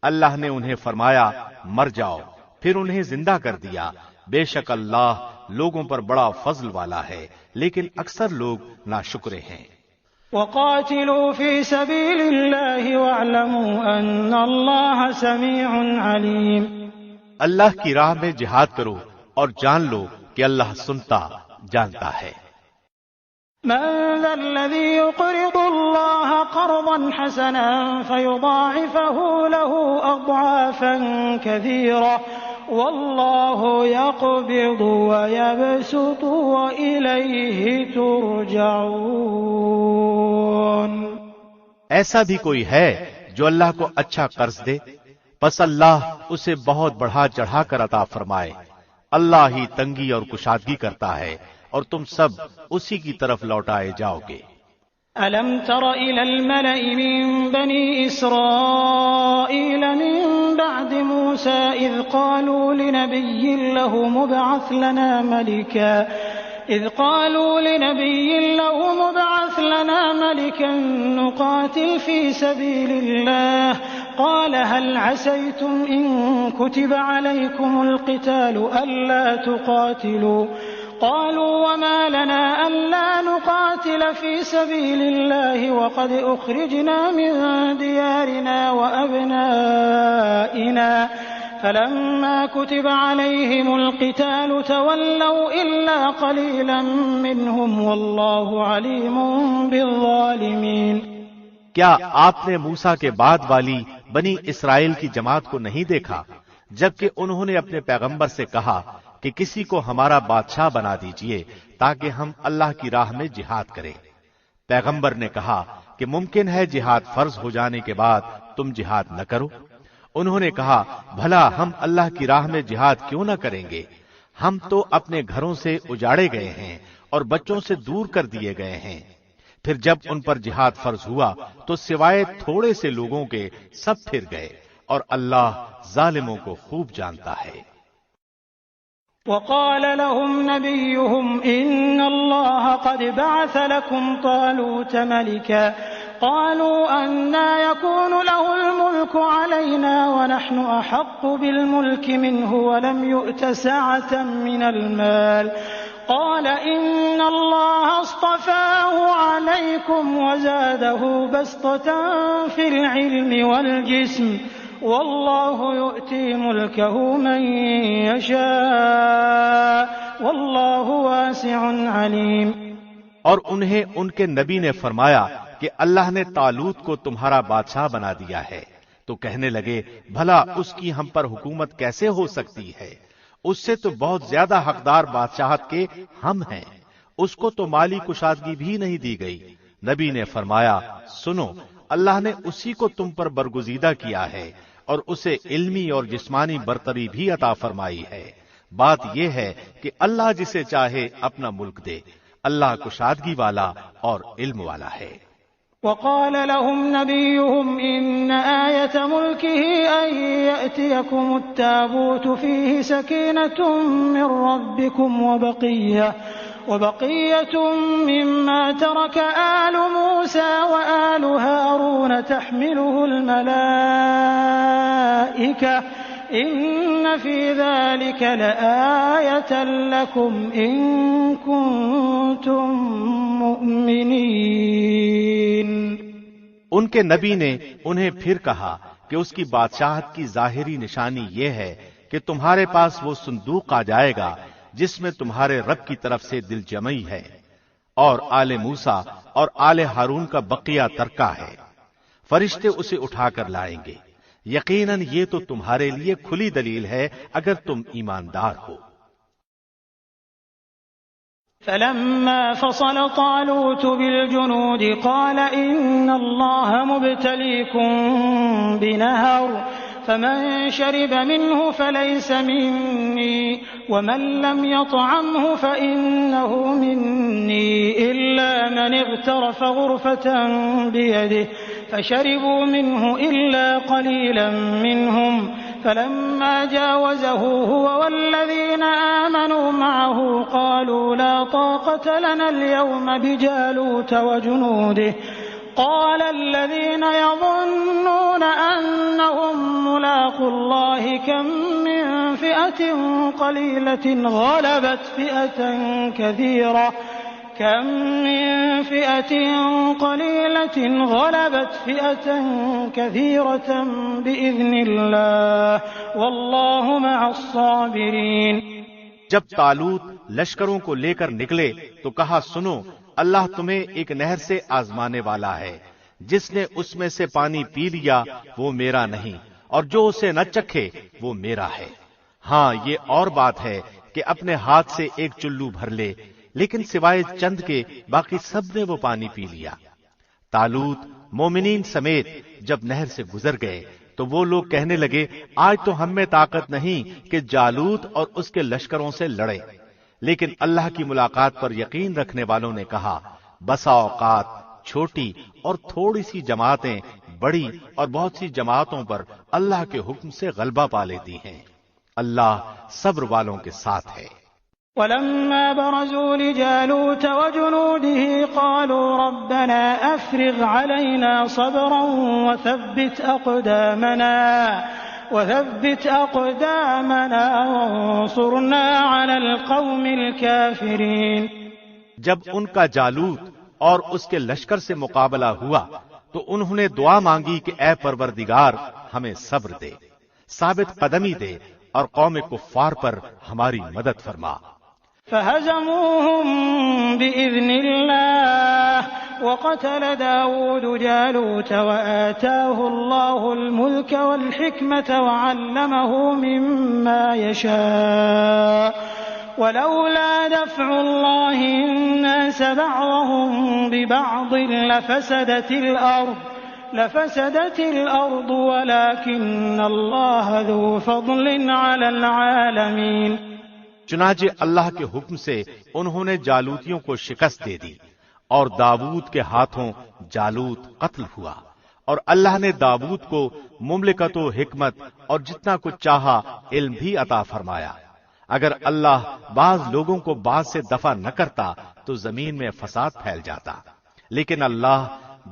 اللہ نے انہیں فرمایا مر جاؤ، پھر انہیں زندہ کر دیا، بے شک اللہ لوگوں پر بڑا فضل والا ہے لیکن اکثر لوگ ناشکرے ہیں۔ وَقَاتِلُوا فِي سَبِيلِ اللَّهِ وَاعْلَمُوا أَنَّ اللَّهَ سَمِيعٌ عَلِيمٌ۔ اللہ کی راہ میں جہاد کرو اور جان لو کہ اللہ سنتا جانتا ہے۔ من ذا الذي يقرض الله قرضا حسنا فيضاعفه له أضعافا كثيرة والله يقبض ويبسط وإليه ترجعون۔ ایسا بھی کوئی ہے جو اللہ کو اچھا قرض دے؟ پس اللہ اسے بہت بڑھا چڑھا کر عطا فرمائے۔ اللہ ہی تنگی اور کشادگی کرتا ہے اور تم سب اسی کی طرف لوٹائے جاؤ گے۔ أَلَمْ تَرَ إِلَى الْمَلَإِ مِن بَنِي إِسْرَائِيلَ مِن بَعْدِ مُوسَىٰ إِذْ قَالُوا لِنَبِيٍّ لَّهُ مُبْعَثْ لَنَا مَلِكًا نُقَاتِلْ فِي سَبِيلِ اللَّهِ قَالَ هَلْ عَسَيْتُمْ إِن كُتِبَ عَلَيْكُمُ الْقِتَالُ أَلَّا تُقَاتِلُوا قالوا وما لنا ألا نقاتل في سبيل الله وقد أخرجنا من ديارنا وأبنائنا فلما كتب عليهم القتال تولوا إلا قليلا منهم والله عليم بالظالمين۔ کیا آپ نے موسیٰ کے بعد والی بنی اسرائیل کی جماعت کو نہیں دیکھا جبکہ انہوں نے اپنے پیغمبر سے کہا کہ کسی کو ہمارا بادشاہ بنا دیجئے تاکہ ہم اللہ کی راہ میں جہاد کریں؟ پیغمبر نے کہا کہ ممکن ہے جہاد فرض ہو جانے کے بعد تم جہاد نہ کرو؟ انہوں نے کہا بھلا ہم اللہ کی راہ میں جہاد کیوں نہ کریں گے؟ ہم تو اپنے گھروں سے اجاڑے گئے ہیں اور بچوں سے دور کر دیے گئے ہیں۔ پھر جب ان پر جہاد فرض ہوا تو سوائے تھوڑے سے لوگوں کے سب پھر گئے اور اللہ ظالموں کو خوب جانتا ہے۔ وقال لهم نبيهم إن الله قد بعث لكم طالوت ملكا قالوا أنى يكون له الملك علينا ونحن أحق بالملك منه ولم يؤت سعة من المال قال إن الله اصطفاه عليكم وزاده بسطة في العلم والجسم والله يؤتي ملكه من يشاء والله واسع عليم۔ اور انہیں ان کے نبی نے فرمایا کہ اللہ نے طالوت کو تمہارا بادشاہ بنا دیا ہے، تو کہنے لگے بھلا اس کی ہم پر حکومت کیسے ہو سکتی ہے؟ اس سے تو بہت زیادہ حقدار بادشاہت کے ہم ہیں، اس کو تو مالی کشادگی بھی نہیں دی گئی۔ نبی نے فرمایا سنو، اللہ نے اسی کو تم پر برگزیدہ کیا ہے اور اسے علمی اور جسمانی برتری بھی عطا فرمائی ہے۔ بات یہ ہے کہ اللہ جسے چاہے اپنا ملک دے، اللہ کشادگی والا اور علم والا ہے۔ وقال لهم نبيهم إن آية ملكه أن يأتيكم التابوت فيه سكينة من ربكم وبقية مما ترك آل موسى وآل هارون تحمله الملائكة إن في ذلك لآية لكم إن كنتم مؤمنين۔ ان کے نبی نے انہیں پھر کہا کہ اس کی بادشاہت کی ظاہری نشانی یہ ہے کہ تمہارے پاس وہ صندوق آ جائے گا جس میں تمہارے رب کی طرف سے دل جمعی ہے اور آل موسیٰ اور آل ہارون کا بقیہ ترکہ ہے، فرشتے اسے اٹھا کر لائیں گے، یقیناً یہ تو تمہارے لیے کھلی دلیل ہے اگر تم ایماندار ہو۔ فلما فصل طالوت بالجنود قال إن الله مبتليكم بنهر فمن شرب منه فليس مني ومن لم يطعمه فإنه مني إلا من اغترف غرفة بيده فشربوا منه إلا قليلا منهم فلما جاوزه هو والذين آمنوا معه قالوا لا طاقة لنا اليوم بجالوت وجنوده قال الذين يظنون أنهم ملاقو الله كم من فئة قليلة غلبت فئة كثيرة بإذن الله والله مع الصابرين۔ جب طالوت لشکروں کو لے کر نکلے تو کہا سنو، اللہ تمہیں ایک نہر سے آزمانے والا ہے، جس نے اس میں سے پانی پی لیا وہ میرا نہیں، اور جو اسے نہ چکھے وہ میرا ہے۔ ہاں یہ اور بات ہے کہ اپنے ہاتھ سے ایک چلو بھر لے، لیکن سوائے چند کے باقی سب نے وہ پانی پی لیا۔ طالوت مومنین سمیت جب نہر سے گزر گئے تو وہ لوگ کہنے لگے آج تو ہم میں طاقت نہیں کہ جالوت اور اس کے لشکروں سے لڑے، لیکن اللہ کی ملاقات پر یقین رکھنے والوں نے کہا بسا اوقات چھوٹی اور تھوڑی سی جماعتیں بڑی اور بہت سی جماعتوں پر اللہ کے حکم سے غلبہ پا لیتی ہیں، اللہ صبر والوں کے ساتھ ہے۔ ولما برزوا لجالوت وجنوده قالوا ربنا أفرغ علينا صبرا وثبت أقدامنا وانصرنا على القوم الكافرين۔ جب ان کا جالوت اور اس کے لشکر سے مقابلہ ہوا تو انہوں نے دعا مانگی کہ اے پروردگار ہمیں صبر دے، ثابت قدمی دے اور قوم کفار پر ہماری مدد فرما۔ فهزموهم بإذن الله وقتل داود جالوت وآتاه الله الملك والحكمة وعلمه مما يشاء ولولا دفع الله الناس بعضهم ببعض لفسدت الأرض ولكن الله ذو فضل على العالمين۔ چنانچہ اللہ کے حکم سے انہوں نے جالوتیوں کو شکست دے دی اور داود کے ہاتھوں جالوت قتل ہوا، اور اللہ نے داود کو مملکت و حکمت اور جتنا کچھ چاہا علم بھی عطا فرمایا۔ اگر اللہ بعض لوگوں کو بعض سے دفع نہ کرتا تو زمین میں فساد پھیل جاتا، لیکن اللہ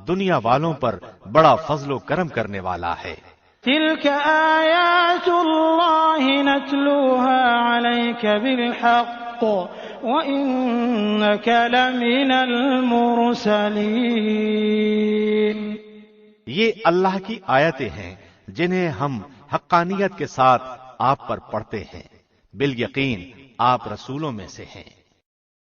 دنیا والوں پر بڑا فضل و کرم کرنے والا ہے۔ تلك آیات اللہ نتلوها علیک بالحق وإنک لمن المرسلین۔ یہ اللہ کی آیتیں ہیں جنہیں ہم حقانیت کے ساتھ آپ پر پڑھتے ہیں، بالیقین آپ رسولوں میں سے ہیں۔